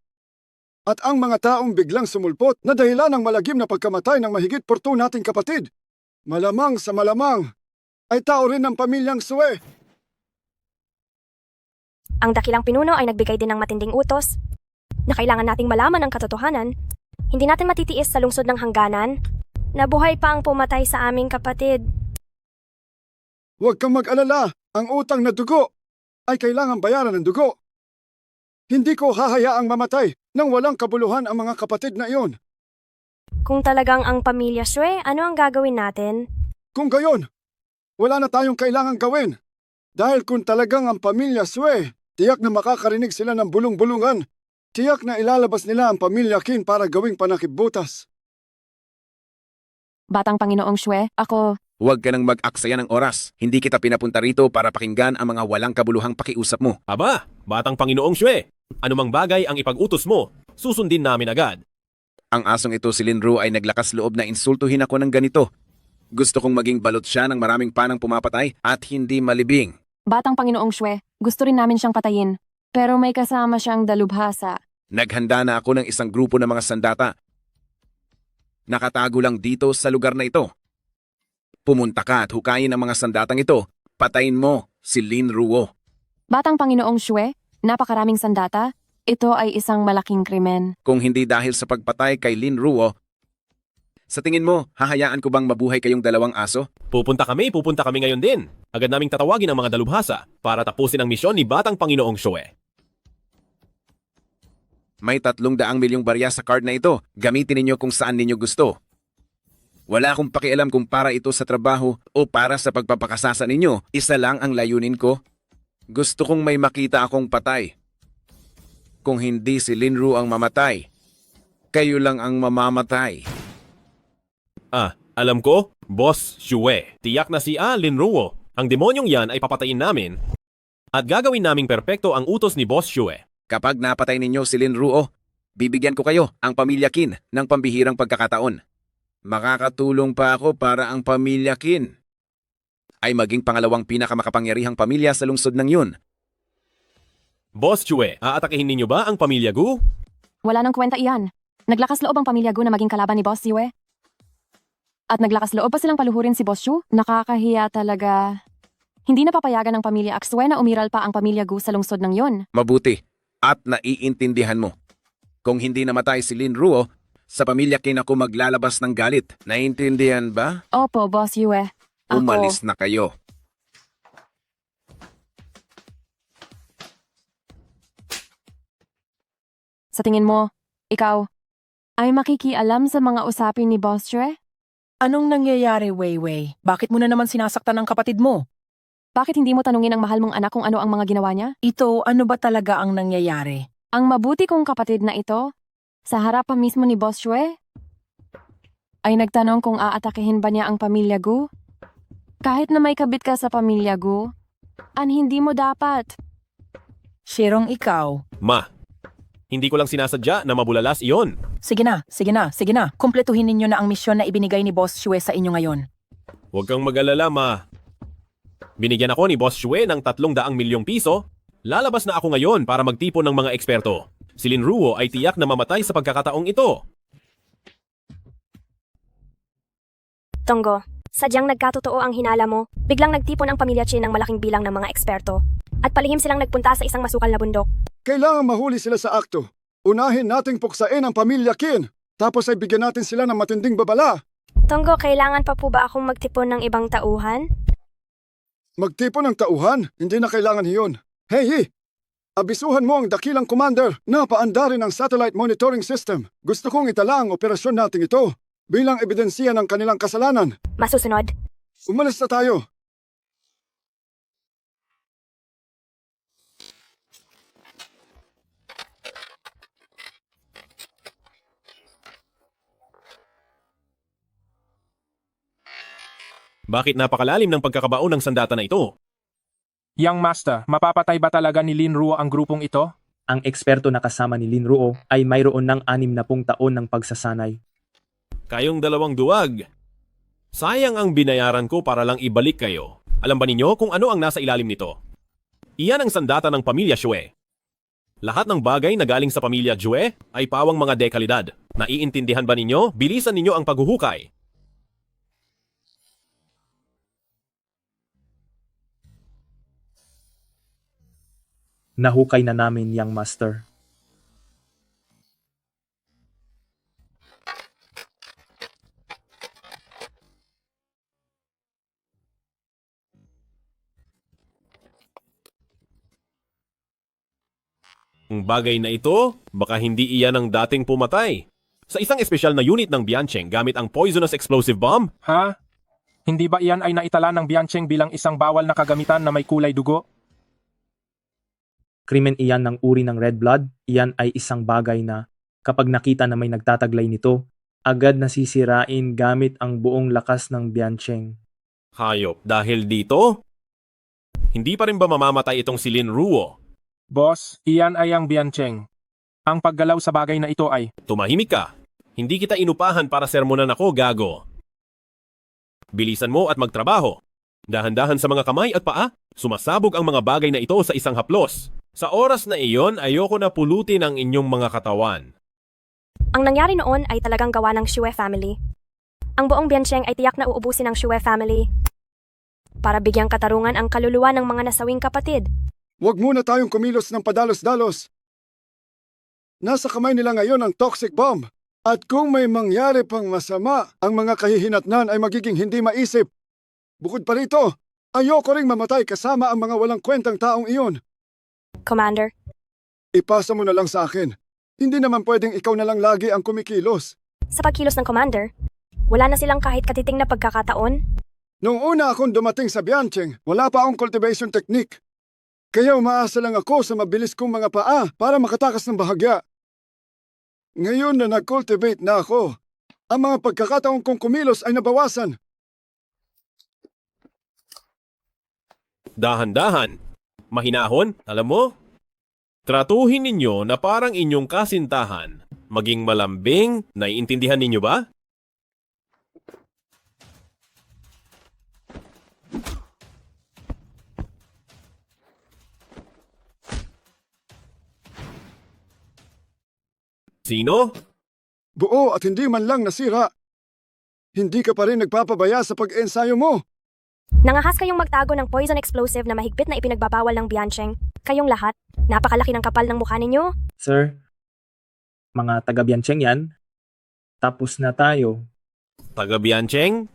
At ang mga taong biglang sumulpot na dahilan ng malagim na pagkamatay ng mahigit 4 nating kapatid. Malamang sa malamang ay tao rin ng pamilyang Shue. Ang dakilang pinuno ay nagbigay din ng matinding utos na kailangan nating malaman ang katotohanan. Hindi natin matitiis sa lungsod ng hangganan na buhay pa ang pumatay sa aming kapatid. Huwag kang mag-alala, ang utang na dugo ay kailangan bayaran ng dugo. Hindi ko hahayaang mamatay nang walang kabuluhan ang mga kapatid na iyon. Kung talagang ang pamilya Shue, ano ang gagawin natin? Kung gayon, wala na tayong kailangang gawin. Dahil kung talagang ang pamilya Shue, tiyak na makakarinig sila ng bulong-bulungan. Tiyak na ilalabas nila ang pamilya Qin para gawing panakipbutas. Batang Panginoong Xue, ako... Huwag ka nang mag-aksaya ng oras. Hindi kita pinapunta rito para pakinggan ang mga walang kabuluhang pakiusap mo. Aba, batang Panginoong Xue, anumang bagay ang ipag-utos mo, susundin namin agad. Ang asong ito si Linru ay naglakas loob na insultuhin ako ng ganito. Gusto kong maging balot siya ng maraming panang pumapatay at hindi malibing. Batang Panginoong Xue, gusto rin namin siyang patayin. Pero may kasama siyang dalubhasa. Naghanda na ako ng isang grupo ng mga sandata. Nakatago lang dito sa lugar na ito. Pumunta ka at hukayin ang mga sandatang ito. Patayin mo si Linruo. Batang Panginoong Xue, napakaraming sandata. Ito ay isang malaking krimen. Kung hindi dahil sa pagpatay kay Linruo, sa tingin mo, hahayaan ko bang mabuhay kayong dalawang aso? Pupunta kami ngayon din. Agad naming tatawagin ang mga dalubhasa para tapusin ang misyon ni Batang Panginoong Xue. May 300 milyong barya sa card na ito. Gamitin ninyo kung saan ninyo gusto. Wala akong pakialam kung para ito sa trabaho o para sa pagpapakasasa ninyo. Isa lang ang layunin ko. Gusto kong may makita akong patay. Kung hindi si Linru ang mamatay, kayo lang ang mamamatay. Alam ko, Boss Xue. Tiyak na si Linruo. Ang demonyong yan ay papatayin namin at gagawin naming perpekto ang utos ni Boss Xue. Kapag napatay ninyo si Linruo, bibigyan ko kayo, ang pamilya Qin, ng pambihirang pagkakataon. Makakatulong pa ako para ang pamilya Qin ay maging pangalawang pinakamakapangyarihang pamilya sa lungsod ng yun. Boss Xue, aatakihin ninyo ba ang pamilya Gu? Wala nang kwenta iyan. Naglakas loob ang pamilya Gu na maging kalaban ni Boss Xue. At naglakas loob pa silang paluhurin si Boss Xu? Nakakahiya talaga. Hindi na papayagan ng pamilya Axue na umiral pa ang pamilya Gu sa lungsod ng yun. Mabuti at naiintindihan mo. Kung hindi namatay si Linruo, sa pamilya Qin ako maglalabas ng galit. Naiintindihan ba? Opo, Boss Xue. Ako... Umalis na kayo. Sa tingin mo, ikaw, ay makikialam sa mga usapin ni Boss Xue? Anong nangyayari, Weiwei? Bakit mo na naman sinasaktan ang kapatid mo? Bakit hindi mo tanungin ang mahal mong anak kung ano ang mga ginawa niya? Ito, ano ba talaga ang nangyayari? Ang mabuti kong kapatid na ito, sa harap pa mismo ni Boss Xue, ay nagtanong kung aatakihin ba niya ang pamilya Gu? Kahit na may kabit ka sa pamilya Gu, hindi mo dapat. Shirong ikaw. Ma, hindi ko lang sinasadya na mabulalas iyon. Sige na. Kumpletuhin ninyo na ang misyon na ibinigay ni Boss Xue sa inyo ngayon. Huwag kang mag-alala, Ma. Binigyan ako ni Boss Shue ng 300 milyong piso. Lalabas na ako ngayon para magtipon ng mga eksperto. Si Lin Ruo ay tiyak na mamatay sa pagkakataong ito. Tonggo, sadyang nagkatotoo ang hinala mo. Biglang nagtipon ang pamilya Chin ng malaking bilang ng mga eksperto. At palihim silang nagpunta sa isang masukal na bundok. Kailangan mahuli sila sa akto. Unahin nating puksain ang pamilya Qin. Tapos ay bigyan natin sila ng matinding babala. Tonggo, kailangan pa po ba akong magtipon ng ibang tauhan? Magtipon ng tauhan? Hindi na kailangan iyon. Hey! Abisuhan mo ang dakilang commander na paandarin ang satellite monitoring system. Gusto kong itala ang operasyon nating ito bilang ebidensiya ng kanilang kasalanan. Masusunod. Umalis na tayo. Bakit napakalalim ng pagkakabaon ng sandata na ito? Young Master, mapapatay ba talaga ni Lin Ruo ang grupong ito? Ang eksperto na kasama ni Lin Ruo ay mayroon ng 60 taon ng pagsasanay. Kayong dalawang duwag. Sayang ang binayaran ko para lang ibalik kayo. Alam ba ninyo kung ano ang nasa ilalim nito? Iyan ang sandata ng pamilya Shue. Lahat ng bagay na galing sa pamilya Jue ay pawang mga dekalidad. Naiintindihan ba ninyo? Bilisan ninyo ang paghuhukay. Nahukay na namin, Young Master. Ang bagay na ito, baka hindi iyan ang dating pumatay. Sa isang espesyal na unit ng Biancheng gamit ang poisonous explosive bomb? Ha? Hindi ba iyan ay naitala ng Biancheng bilang isang bawal na kagamitan na may kulay dugo? Krimen iyan ng uri ng red blood. Iyan ay isang bagay na kapag nakita na may nagtataglay nito, agad nasisirain gamit ang buong lakas ng Biancheng. Hayop, dahil dito? Hindi pa rin ba mamamatay itong si Lin Ruo? Boss, iyan ay ang Biancheng. Ang paggalaw sa bagay na ito ay... Tumahimik ka. Hindi kita inupahan para sermonan ako, gago. Bilisan mo at magtrabaho. Dahan-dahan sa mga kamay at paa, sumasabog ang mga bagay na ito sa isang haplos. Sa oras na iyon, ayoko na pulutin ang inyong mga katawan. Ang nangyari noon ay talagang gawa ng Shue family. Ang buong Biancheng ay tiyak na uubusin ng Shue family. Para bigyang katarungan ang kaluluwa ng mga nasawing kapatid. Huwag muna tayong kumilos ng padalos-dalos. Nasa kamay nila ngayon ang toxic bomb. At kung may mangyari pang masama, ang mga kahihinatnan ay magiging hindi maisip. Bukod pa rito, ayoko ring mamatay kasama ang mga walang kwentang taong iyon. Commander. Ipasa mo na lang sa akin. Hindi naman pwedeng ikaw na lang lagi ang kumikilos. Sa pagkilos ng Commander, wala na silang kahit katiting na pagkakataon. Noong una akong dumating sa Biancheng, wala pa akong cultivation technique. Kaya umaasa lang ako sa mabilis kong mga paa para makatakas ng bahagya. Ngayon na nag-cultivate na ako, ang mga pagkakataon kong kumilos ay nabawasan. Dahan-dahan. Mahinahon, alam mo? Tratuhin ninyo na parang inyong kasintahan. Maging malambing, naiintindihan ninyo ba? Sino? Buo at hindi man lang nasira. Hindi ka pa rin nagpapabaya sa pag-ensayo mo. Nangahas kayong magtago ng poison explosive na mahigpit na ipinagbabawal ng Biancheng. Kayong lahat, napakalaki ng kapal ng mukha ninyo. Sir, mga taga-Biancheng yan. Tapos na tayo. Taga-Biancheng?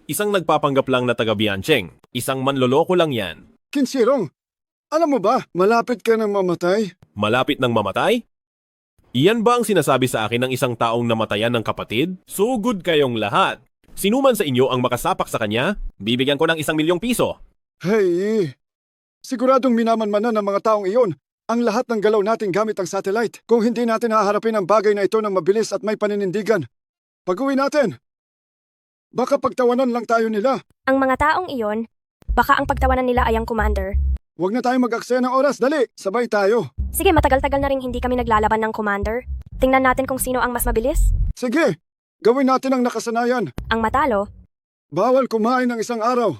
Isang nagpapanggap lang na taga-Biancheng. Isang manloloko lang yan. Kinsirong, alam mo ba, malapit ka nang mamatay? Malapit ng mamatay? Iyan ba ang sinasabi sa akin ng isang taong namatayan ng kapatid? Sugod kayong lahat. Sinuman sa inyo ang makasapak sa kanya, bibigyan ko ng 1 milyong piso. Hey, siguradong minamanmanan ng mga taong iyon ang lahat ng galaw natin gamit ang satellite. Kung hindi natin haharapin ang bagay na ito ng mabilis at may paninindigan, pag-uwi natin. Baka pagtawanan lang tayo nila. Ang mga taong iyon, baka ang pagtawanan nila ay ang Commander. Huwag na tayong mag-aksaya ng oras, dali, sabay tayo. Sige, matagal-tagal na rin hindi kami naglalaban ng Commander. Tingnan natin kung sino ang mas mabilis. Sige, gawin natin ang nakasanayan. Ang matalo. Bawal kumain ng isang araw.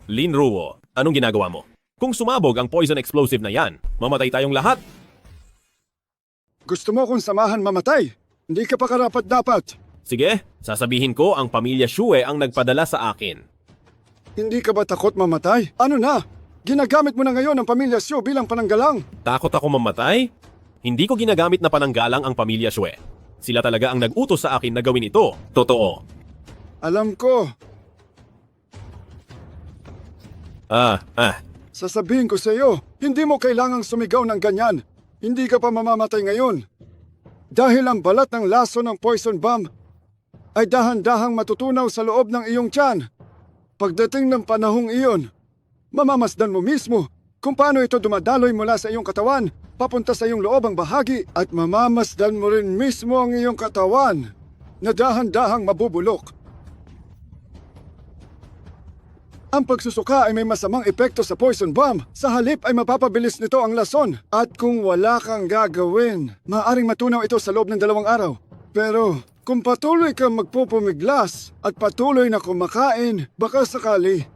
Lin Ruo, anong ginagawa mo? Kung sumabog ang poison explosive na yan, mamatay tayong lahat. Gusto mo kong samahan mamatay? Hindi ka pa karapat-dapat. Sige, sasabihin ko ang pamilya Shue ang nagpadala sa akin. Hindi ka ba takot mamatay? Ano na? Ginagamit mo na ngayon ang pamilya Xu bilang pananggalang. Takot ako mamatay? Hindi ko ginagamit na pananggalang ang pamilya Shue. Sila talaga ang nag-utos sa akin na gawin ito. Totoo. Alam ko. Sasabihin ko sa iyo, hindi mo kailangang sumigaw ng ganyan. Hindi ka pa mamamatay ngayon. Dahil ang balat ng laso ng poison bomb ay dahan-dahang matutunaw sa loob ng iyong tiyan. Pagdating ng panahong iyon, mamamasdan mo mismo kung paano ito dumadaloy mula sa iyong katawan, papunta sa iyong loobang bahagi at mamamasdan mo rin mismo ang iyong katawan na dahan-dahang mabubulok. Ang pagsusuka ay may masamang epekto sa poison bomb. Sa halip ay mapapabilis nito ang lason. At kung wala kang gagawin, maaaring matunaw ito sa loob ng 2 araw. Pero kung patuloy kang magpupumiglas at patuloy na kumakain, baka sakali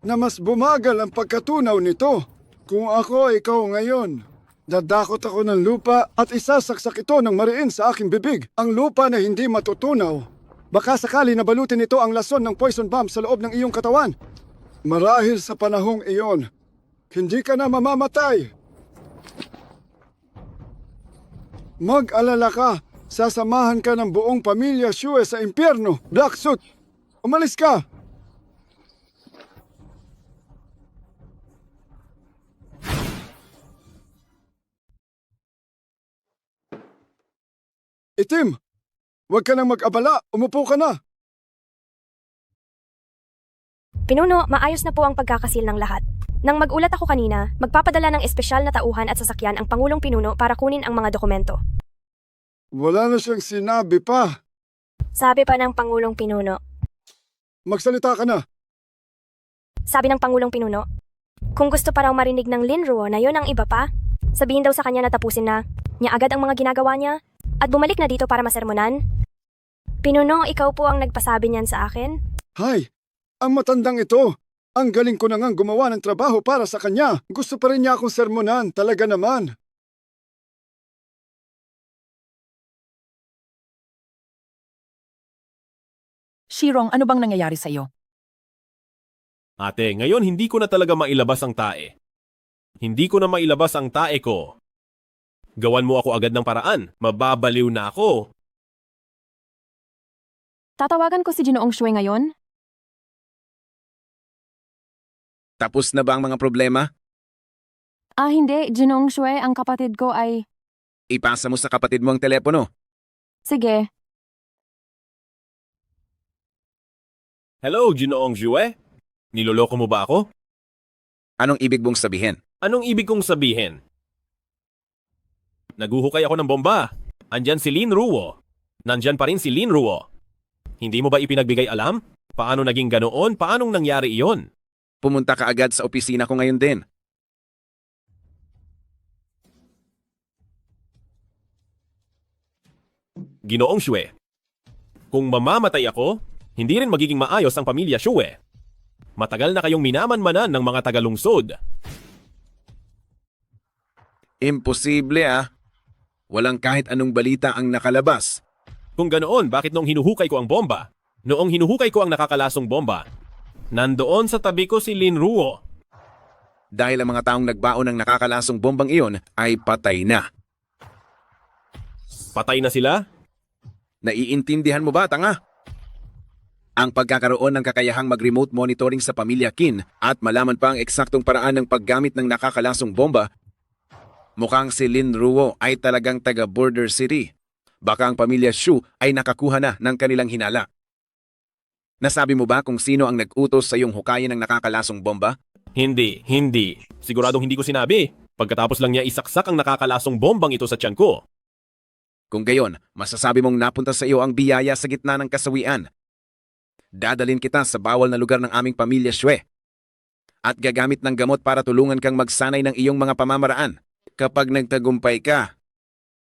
na mas bumagal ang pagkatunaw nito. Kung ako ay ikaw ngayon, dadakot ako ng lupa at isasaksak ito ng mariin sa aking bibig. Ang lupa na hindi matutunaw. Baka sakali na balutin nito ang lason ng poison bomb sa loob ng iyong katawan. Marahil sa panahong iyon, hindi ka na mamamatay. Mag-alala ka, sasamahan ka ng buong pamilya Shue sa impyerno. Black Suit, umalis ka! Itim, huwag ka nang mag-abala, umupo ka na. Pinuno, maayos na po ang pagkakasil ng lahat. Nang magulat ako kanina, magpapadala ng espesyal na tauhan at sasakyan ang Pangulong Pinuno para kunin ang mga dokumento. Wala na siyang sinabi pa. Sabi pa ng Pangulong Pinuno. Magsalita ka na. Sabi ng Pangulong Pinuno, kung gusto pa raw marinig ng Lin Ruo na yon ang iba pa, sabihin daw sa kanya na tapusin na niya agad ang mga ginagawa niya at bumalik na dito para masermonan. Pinuno, ikaw po ang nagpasabi niyan sa akin? Hay! Ang matandang ito, ang galing ko na ngang gumawa ng trabaho para sa kanya. Gusto pa rin niya akong sermonan, talaga naman. Shirong, ano bang nangyayari sa iyo? Ate, ngayon hindi ko na talaga mailabas ang tae. Hindi ko na mailabas ang tae ko. Gawan mo ako agad ng paraan. Mababaliw na ako. Tatawagan ko si Ginoong Shue ngayon? Tapos na ba ang mga problema? Hindi. Ginoong Shue, ang kapatid ko ay... Ipasa mo sa kapatid mo ang telepono. Sige. Hello, Ginoong Shue? Niloloko mo ba ako? Anong ibig mong sabihin? Anong ibig kong sabihin? Naguhukay ako ng bomba. Andyan si Lin Ruo. Nandyan pa rin si Lin Ruo. Hindi mo ba ipinagbigay alam? Paano naging ganoon? Paanong nangyari iyon? Pumunta ka agad sa opisina ko ngayon din. Ginoong Shue, kung mamamatay ako, hindi rin magiging maayos ang pamilya Shue. Matagal na kayong minamanmanan ng mga tagalungsod. Imposible Walang kahit anong balita ang nakalabas. Kung ganoon, bakit noong hinuhukay ko ang bomba? Noong hinuhukay ko ang nakakalasong bomba, nandoon sa tabi ko si Lin Ruo. Dahil ang mga taong nagbaon ng nakakalasong bombang iyon ay patay na. Patay na sila? Naiintindihan mo ba, tanga? Ang pagkakaroon ng kakayahang mag-remote monitoring sa pamilya Qin at malaman pa ang eksaktong paraan ng paggamit ng nakakalasong bomba, mukhang si Lin Ruo ay talagang taga Border City. Baka ang pamilya Shu ay nakakuha na ng kanilang hinala. Nasabi mo ba kung sino ang nag-utos sa iyong hukayin ng nakakalasong bomba? Hindi. Siguradong hindi ko sinabi. Pagkatapos lang niya isaksak ang nakakalasong bombang ito sa tiyan ko. Kung gayon, masasabi mong napunta sa iyo ang biyaya sa gitna ng kasawian. Dadalin kita sa bawal na lugar ng aming pamilya Shue. At gagamit ng gamot para tulungan kang magsanay ng iyong mga pamamaraan. Kapag nagtagumpay ka,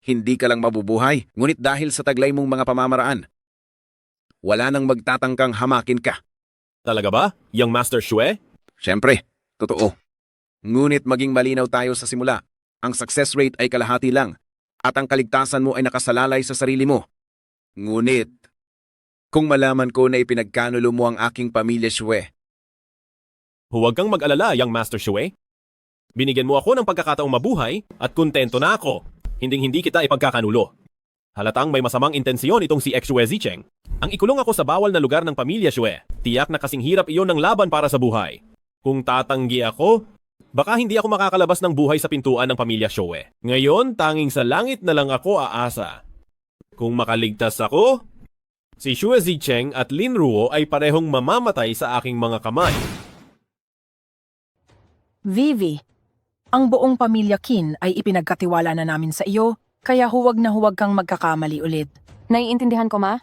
hindi ka lang mabubuhay, ngunit dahil sa taglay mong mga pamamaraan, wala nang magtatangkang hamakin ka. Talaga ba? Yang Master Shue? Siyempre, totoo. Ngunit maging malinaw tayo sa simula. Ang success rate ay kalahati lang at ang kaligtasan mo ay nakasalalay sa sarili mo. Ngunit, kung malaman ko na ipinagkanulo mo ang aking pamilya, Shue, Huwag kang mag-alala, young Master Shue. Binigyan mo ako ng pagkakataong mabuhay at kontento na ako. Hinding-hindi kita ipagkakanulo. Halatang may masamang intensyon itong si Shue Zicheng. Ang ikulong ako sa bawal na lugar ng pamilya, Shue. Tiyak na kasing hirap iyon ng laban para sa buhay. Kung tatanggi ako, baka hindi ako makakalabas ng buhay sa pintuan ng pamilya Shue. Ngayon, tanging sa langit na lang ako aasa. Kung makaligtas ako, si Shue Zicheng at Lin Ruo ay parehong mamamatay sa aking mga kamay. Vivi, ang buong pamilya Qin ay ipinagkatiwala na namin sa iyo, kaya huwag na huwag kang magkakamali ulit. Naiintindihan ko, Ma.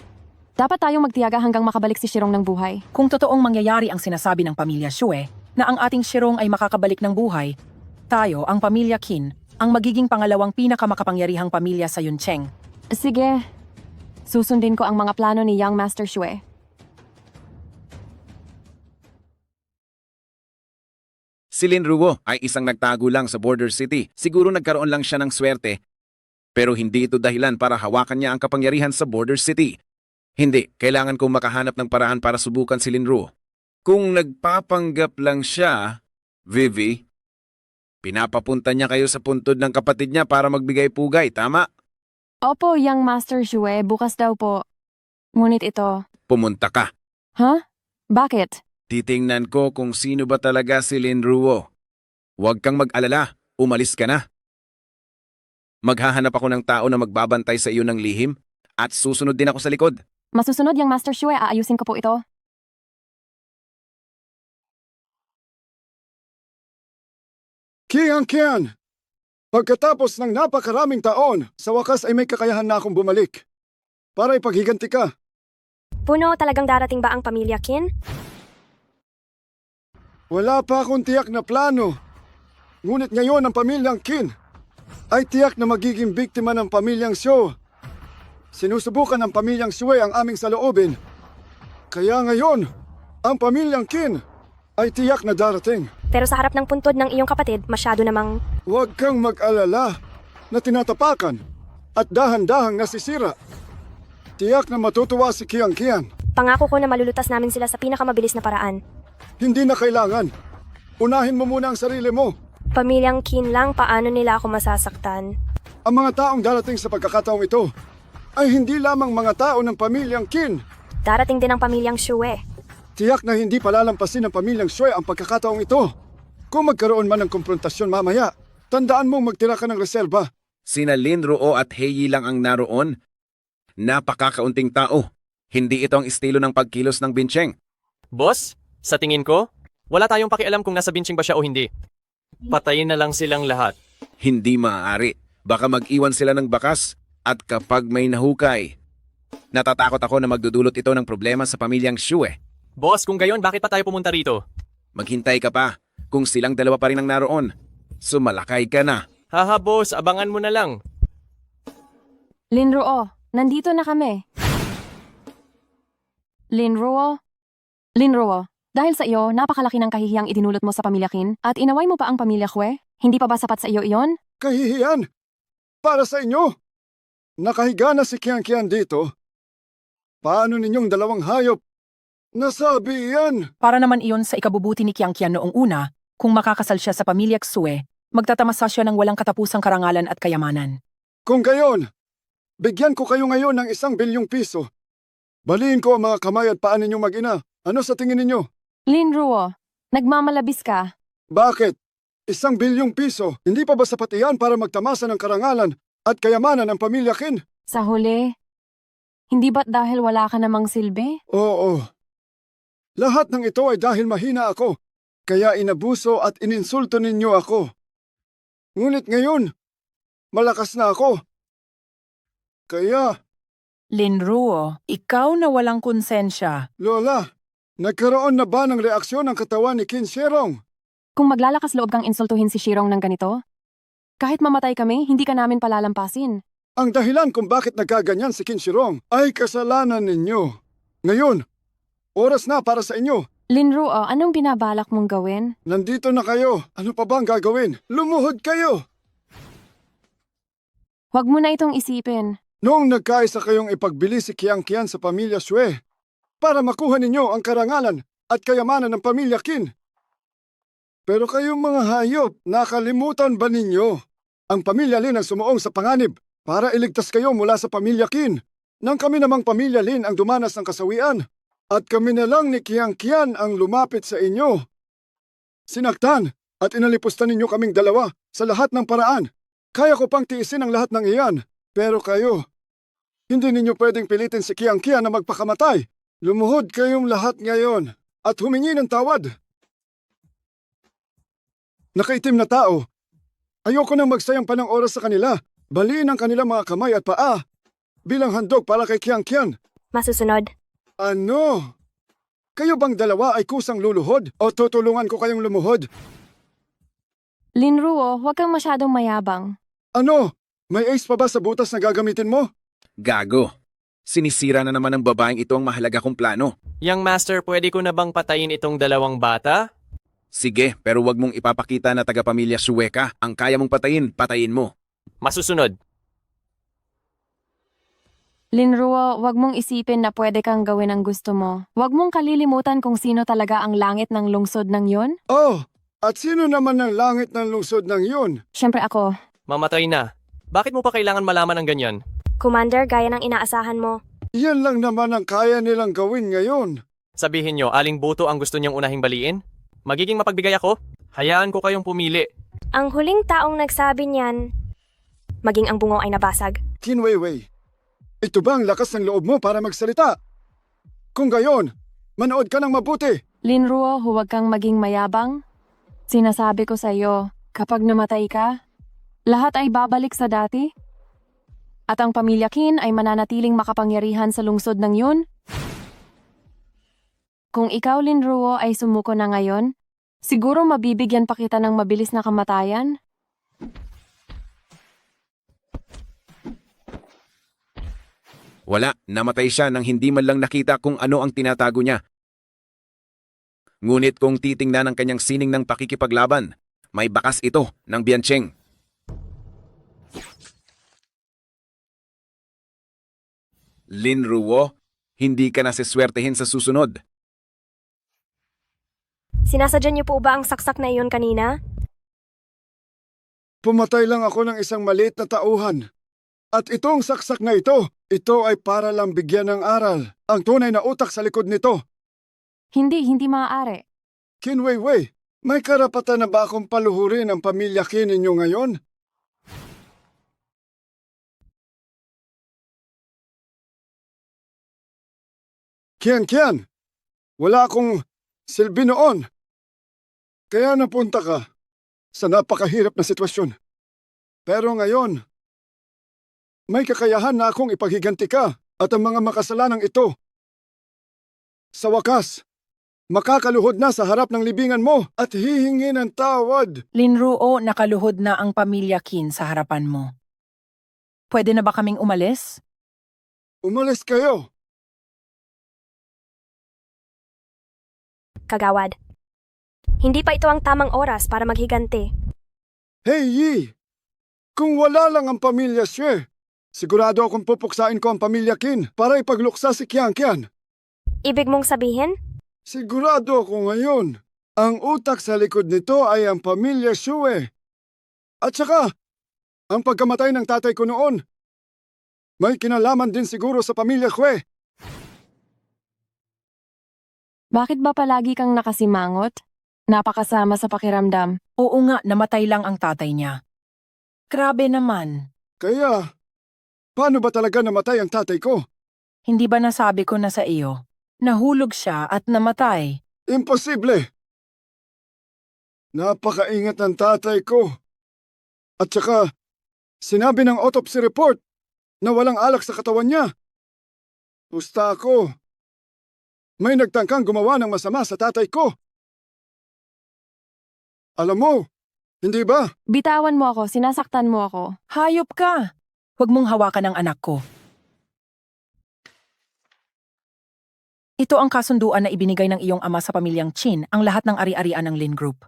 Dapat tayong magtiyaga hanggang makabalik si Shirong ng buhay. Kung totoong mangyayari ang sinasabi ng pamilya Shue, na ang ating Shirong ay makakabalik ng buhay, tayo, ang pamilya Qin, ang magiging pangalawang pinakamakapangyarihang pamilya sa Yuncheng. Sige, susundin ko ang mga plano ni Young Master Shue. si Lin Ruo ay isang nagtago lang sa border city. Siguro nagkaroon lang siya ng swerte. Pero hindi ito dahilan para hawakan niya ang kapangyarihan sa border city. Hindi, kailangan kong makahanap ng paraan para subukan si Lin Ruo. Kung nagpapanggap lang siya, Vivi, pinapapunta niya kayo sa puntod ng kapatid niya para magbigay pugay, tama? Opo, Young Master Shue, bukas daw po. Ngunit ito. Pumunta ka. Huh? Bakit? Titingnan ko kung sino ba talaga si Lin Ruo. Huwag kang mag-alala, umalis ka na. Maghahanap ako ng tao na magbabantay sa iyo ng lihim at susunod din ako sa likod. Masusunod, Young Master Shue, aayusin ko po ito. Kian! Pagkatapos ng napakaraming taon, sa wakas ay may kakayahan na akong bumalik. Para ipaghiganti ka. Puno, talagang darating ba ang pamilya Qin? Wala pa akong tiyak na plano. Ngunit ngayon ang pamilyang Qin ay tiyak na magiging biktima ng pamilyang Shou. Sinusubukan ng pamilyang Shue ang aming saloobin. Kaya ngayon, ang pamilyang Qin ay tiyak na darating. Pero sa harap ng puntod ng iyong kapatid, masyado namang... Huwag kang mag-alala na tinatapakan at dahan-dahang nasisira. Tiyak na matutuwa si Kian. Pangako ko na malulutas namin sila sa pinakamabilis na paraan. Hindi na kailangan. Unahin mo muna ang sarili mo. Pamilyang Qin lang, paano nila ako masasaktan? Ang mga taong darating sa pagkakataong ito ay hindi lamang mga tao ng pamilyang Qin. Darating din ang pamilyang Shue. Tiyak na hindi palalampasin ng pamilyang Shue ang pagkakataong ito. Kung magkaroon man ng konfrontasyon mamaya, tandaan mong magtira ka ng reserba. Sina Lin Ruo at Heiyi lang ang naroon. Napakakaunting tao. Hindi ito ang estilo ng pagkilos ng Bincheng. Boss, sa tingin ko, wala tayong pakialam kung nasa binching ba siya o hindi. Patayin na lang silang lahat. Hindi maaari. Baka mag-iwan sila ng bakas at kapag may nahukay. Natatakot ako na magdudulot ito ng problema sa pamilyang Shue. Boss, kung gayon, bakit pa tayo pumunta rito? Maghintay ka pa. Kung silang dalawa pa rin ang naroon, sumalakay ka na. Haha, boss, abangan mo na lang. Lin Ruo, nandito na kami. Lin Ruo, dahil sa iyo, napakalaki ng kahihiyang idinulot mo sa pamilya Qin at inaway mo pa ang pamilya Hue? Hindi pa ba sapat sa iyo iyon? Kahihiyan! Para sa inyo! Nakahiga na si Kian dito. Paano ninyong dalawang hayop? Nasabi yan! Para naman iyon sa ikabubuti ni Kian noong una, kung makakasal siya sa pamilya Xue, magtatamasa siya ng walang katapusang karangalan at kayamanan. Kung gayon, bigyan ko kayo ngayon ng 1 bilyong piso. Baliin ko ang mga kamay at paa ninyong mag-ina. Ano sa tingin ninyo? Lin Ruo, nagmamalabis ka. Bakit? 1 bilyong piso, hindi pa ba sapat iyan para magtamasa ng karangalan at kayamanan ng pamilya Qin? Sa huli, hindi ba't dahil wala ka namang silbi? Oo. Lahat ng ito ay dahil mahina ako, kaya inabuso at ininsulto ninyo ako. Ngunit ngayon, malakas na ako. Kaya... Lin Ruo, ikaw na walang konsensya. Lola, nagkaroon na ba ng reaksyon ang katawan ni Qin Shirong? Kung maglalakas loob kang insultuhin si Shirong ng ganito, kahit mamatay kami, hindi ka namin palalampasin. Ang dahilan kung bakit nagkaganyan si Qin Shirong ay kasalanan ninyo. Ngayon, oras na para sa inyo Linruo, anong binabalak mong gawin? Nandito na kayo. Ano pa ba ang gagawin? Lumuhod kayo! Huwag mo na itong isipin. Noong nagkaisa kayong ipagbili si Kiang-Kian sa pamilya Xue para makuha ninyo ang karangalan at kayamanan ng pamilya Qin. Pero kayong mga hayop, nakalimutan ba ninyo? Ang pamilya Lin ang sumuong sa panganib para iligtas kayo mula sa pamilya Qin. Nang kami namang pamilya Lin ang dumanas ng kasawian at kami na lang ni Kiang-Kian ang lumapit sa inyo. Sinaktan at inalipustan ninyo kaming dalawa sa lahat ng paraan. Kaya ko pang tiisin ang lahat ng iyan. Pero kayo, hindi ninyo pwedeng pilitin si Kiang-Kian na magpakamatay. Lumuhod kayong lahat ngayon at humingi ng tawad. Nakaitim na tao. Ayoko nang magsayang pa ng oras sa kanila. Baliin ang kanilang mga kamay at paa bilang handog para kay Kiang-Kian. Masusunod. Ano? Kayo bang dalawa ay kusang luluhod o tutulungan ko kayong lumuhod? Linruo, huwag kang masyadong mayabang. Ano? May ace pa ba sa butas na gagamitin mo? Gago. Sinisira na naman ng babaeng ito ang mahalaga kong plano. Young Master, pwede ko na bang patayin itong dalawang bata? Sige, pero wag mong ipapakita na taga-pamilya Xue ka. Ang kaya mong patayin, patayin mo. Masusunod. Linruo, huwag mong isipin na pwede kang gawin ang gusto mo. Huwag mong kalilimutan kung sino talaga ang langit ng lungsod ng yun. Oh, at sino naman ang langit ng lungsod ng yun? Siyempre ako. Mamatay na. Bakit mo pa kailangan malaman ng ganyan? Commander, gaya ng inaasahan mo. Yan lang naman ang kaya nilang gawin ngayon. Sabihin nyo, aling buto ang gusto niyang unahing baliin? Magiging mapagbigay ako? Hayaan ko kayong pumili. Ang huling taong nagsabi niyan, maging ang bungo ay nabasag. Qin Weiwei, ito ba ang lakas ng loob mo para magsalita? Kung gayon, manood ka ng mabuti. Linruo, huwag kang maging mayabang. Sinasabi ko sa iyo, kapag namatay ka, lahat ay babalik sa dati. At ang pamilya Qin ay mananatiling makapangyarihan sa lungsod ng yun. Kung ikaw, Linruo, ay sumuko na ngayon, siguro mabibigyan pa kita ng mabilis na kamatayan. Wala, namatay siya nang hindi man lang nakita kung ano ang tinatago niya. Ngunit kung titingnan ang kanyang sining ng pakikipaglaban, may bakas ito ng Biancheng. Linruo, hindi ka nasiswertehin sa susunod. Sinasadya niyo po ba ang saksak na iyon kanina? Pumatay lang ako ng isang maliit na tauhan. At itong saksak na ito ay para lang bigyan ng aral ang tunay na utak sa likod nito. Hindi maaari. Qin Weiwei, may karapatan na ba akong paluhurin ang pamilya Qin ninyo ngayon? Kian, wala akong silbi noon. Kaya napunta ka sa napakahirap na sitwasyon. Pero ngayon, may kakayahan na akong ipaghiganti ka at ang mga makasalanang ito. Sa wakas, makakaluhod na sa harap ng libingan mo at hihingi ng tawad. Linruo, nakaluhod na ang pamilya Qin sa harapan mo. Pwede na ba kaming umalis? Umalis kayo. Kagawad. Hindi pa ito ang tamang oras para maghiganti. Hey Yi! Kung wala lang ang pamilya Xue, sigurado akong pupuksain ko ang pamilya Qin para ipagluksa si Kiang-Kian. Ibig mong sabihin? Sigurado ako ngayon. Ang utak sa likod nito ay ang pamilya Xue. At saka, ang pagkamatay ng tatay ko noon, may kinalaman din siguro sa pamilya Xue. Bakit ba palagi kang nakasimangot? Napakasama sa pakiramdam. Oo nga, namatay lang ang tatay niya. Grabe naman. Kaya, paano ba talaga namatay ang tatay ko? Hindi ba nasabi ko na sa iyo? Nahulog siya at namatay. Imposible! Napakaingat ng tatay ko. At saka, sinabi ng autopsy report na walang alak sa katawan niya. Pusta ako. May nagtangkang gumawa ng masama sa tatay ko. Alam mo, hindi ba? Bitawan mo ako, sinasaktan mo ako. Hayop ka! Huwag mong hawakan ang anak ko. Ito ang kasunduan na ibinigay ng iyong ama sa pamilyang Qin, ang lahat ng ari-arian ng Lin Group.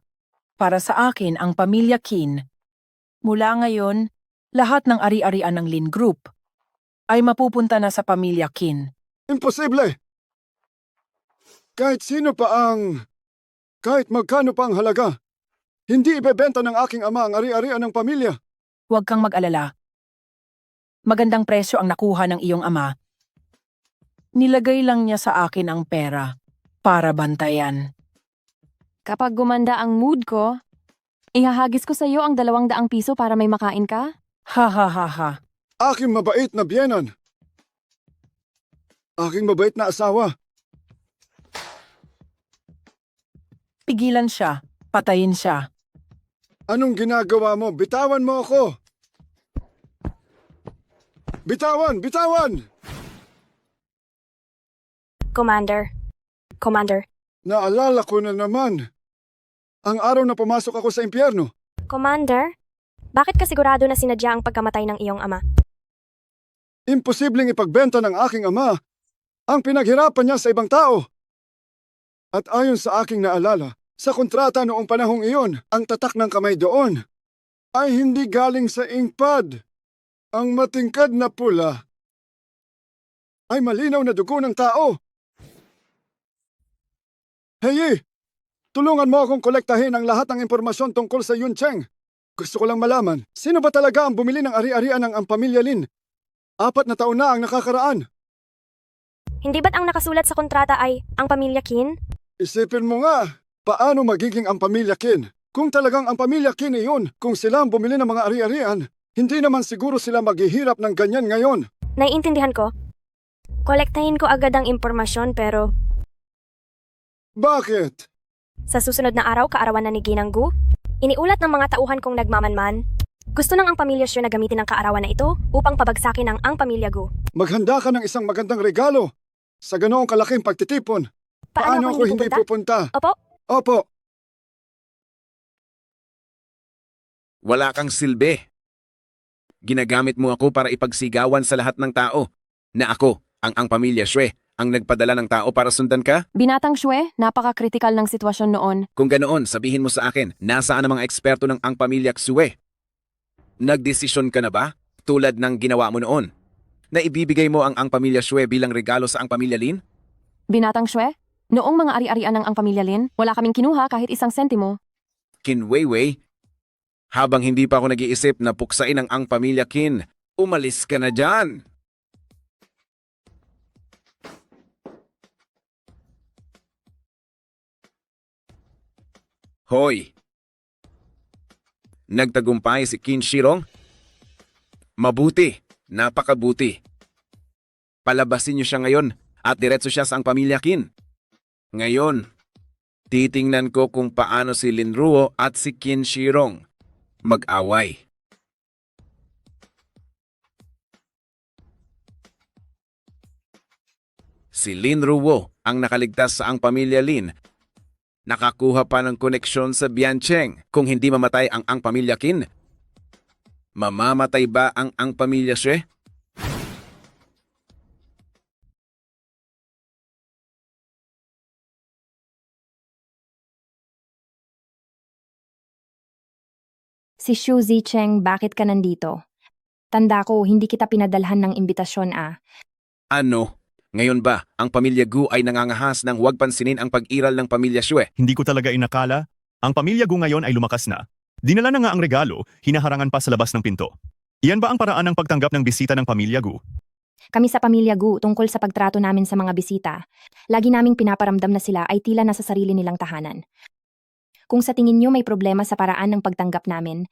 Para sa akin, ang pamilya Qin, mula ngayon, lahat ng ari-arian ng Lin Group ay mapupunta na sa pamilya Qin. Imposible! Kahit sino pa kahit magkano pa ang halaga, hindi ibebenta ng aking ama ang ari-arian ng pamilya. Huwag kang mag-alala. Magandang presyo ang nakuha ng iyong ama. Nilagay lang niya sa akin ang pera para bantayan. Kapag gumanda ang mood ko, ihahagis ko sa iyo ang 200 piso para may makain ka? Ha ha ha ha. Aking mabait na biyenan. Aking mabait na asawa. Pigilan siya. Patayin siya. Anong ginagawa mo? Bitawan mo ako! Bitawan! Bitawan! Commander. Naalala ko na naman. Ang araw na pumasok ako sa impyerno. Commander? Bakit ka sigurado na sinadya ang pagkamatay ng iyong ama? Imposibleng ipagbenta ng aking ama ang pinaghirapan niya sa ibang tao. At ayon sa aking naalala, sa kontrata noong panahong iyon, ang tatak ng kamay doon ay hindi galing sa inkpad. Ang matingkad na pula ay malinaw na dugo ng tao. Hey, tulungan mo akong kolektahin ang lahat ng impormasyon tungkol sa Yuncheng. Gusto ko lang malaman, sino ba talaga ang bumili ng ari-arian ng ang pamilya Lin? 4 na taon na ang nakakaraan. Hindi ba't ang nakasulat sa kontrata ay ang pamilya Qin? Isipin mo nga, paano magiging ang pamilya Qin? Kung talagang ang pamilya Qin iyon, kung sila ang bumili ng mga ari-arian, hindi naman siguro sila maghihirap ng ganyan ngayon. Naiintindihan ko. Kolektahin ko agad ang impormasyon pero Bakit? sa susunod na araw, kaarawan na ni Ginang Gu, iniulat ng mga tauhan kong nagmamanman. Gusto ng ang pamilya Xue na gamitin ang kaarawan na ito upang pabagsakin ang ang pamilya Gu. Maghanda ka ng isang magandang regalo sa ganoong kalaking pagtitipon. Paano ako hindi pupunta? Opo. Opo. Wala kang silbi. Ginagamit mo ako para ipagsigawan sa lahat ng tao na ako, ang pamilya Xue, ang nagpadala ng tao para sundan ka? Binatang Xue, napaka-critical ng sitwasyon noon. Kung ganoon, sabihin mo sa akin, nasaan ang mga eksperto ng ang pamilya Xue? Nagdesisyon ka na ba? Tulad ng ginawa mo noon? Na ibibigay mo ang pamilya Xue bilang regalo sa ang pamilya Lin? Binatang Xue, noong mga ari-arian ng ang pamilya Lin, wala kaming kinuha kahit 1 sentimo. Kinweiwei, habang hindi pa ako nag-iisip na puksain ang pamilya Qin, umalis ka na dyan. Hoy! Nagtagumpay si Qin Shirong? Mabuti, napakabuti. Palabasin niyo siya ngayon at diretso siya sa ang pamilya Qin. Ngayon, titingnan ko kung paano si Lin Ruo at si Qin Shirong mag-away. Si Lin Ruo ang nakaligtas sa ang pamilya Lin. Nakakuha pa ng koneksyon sa Biancheng. Kung hindi mamatay ang pamilya Qin, mamamatay ba ang pamilya Xue? Si Xu Zicheng, bakit ka nandito? Tanda ko, hindi kita pinadalhan ng imbitasyon Ano? Ngayon ba, ang pamilya Gu ay nangangahas ng huwag pansinin ang pag-iral ng pamilya Xue? Hindi ko talaga inakala. Ang pamilya Gu ngayon ay lumakas na. Dinala na nga ang regalo, hinaharangan pa sa labas ng pinto. Iyan ba ang paraan ng pagtanggap ng bisita ng pamilya Gu? Kami sa pamilya Gu tungkol sa pagtrato namin sa mga bisita, lagi naming pinaparamdam na sila ay tila nasa sarili nilang tahanan. Kung sa tingin nyo may problema sa paraan ng pagtanggap namin,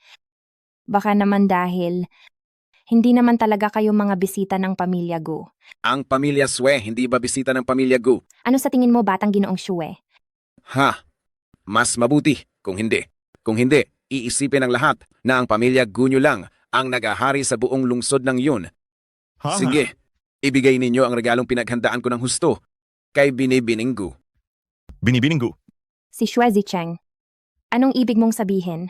baka naman dahil hindi naman talaga kayo mga bisita ng pamilya Gu. Ang pamilya Xue, hindi ba bisita ng pamilya Gu? Ano sa tingin mo, Batang Ginoong Xue? Ha? Mas mabuti kung hindi. Kung hindi, iisipin ng lahat na ang pamilya Gu nyo lang ang nagahari sa buong lungsod ng yun. Sige, ibigay ninyo ang regalong pinaghandaan ko ng husto kay Binibining Gu. Binibining Gu? Si Xue Zicheng. Anong ibig mong sabihin?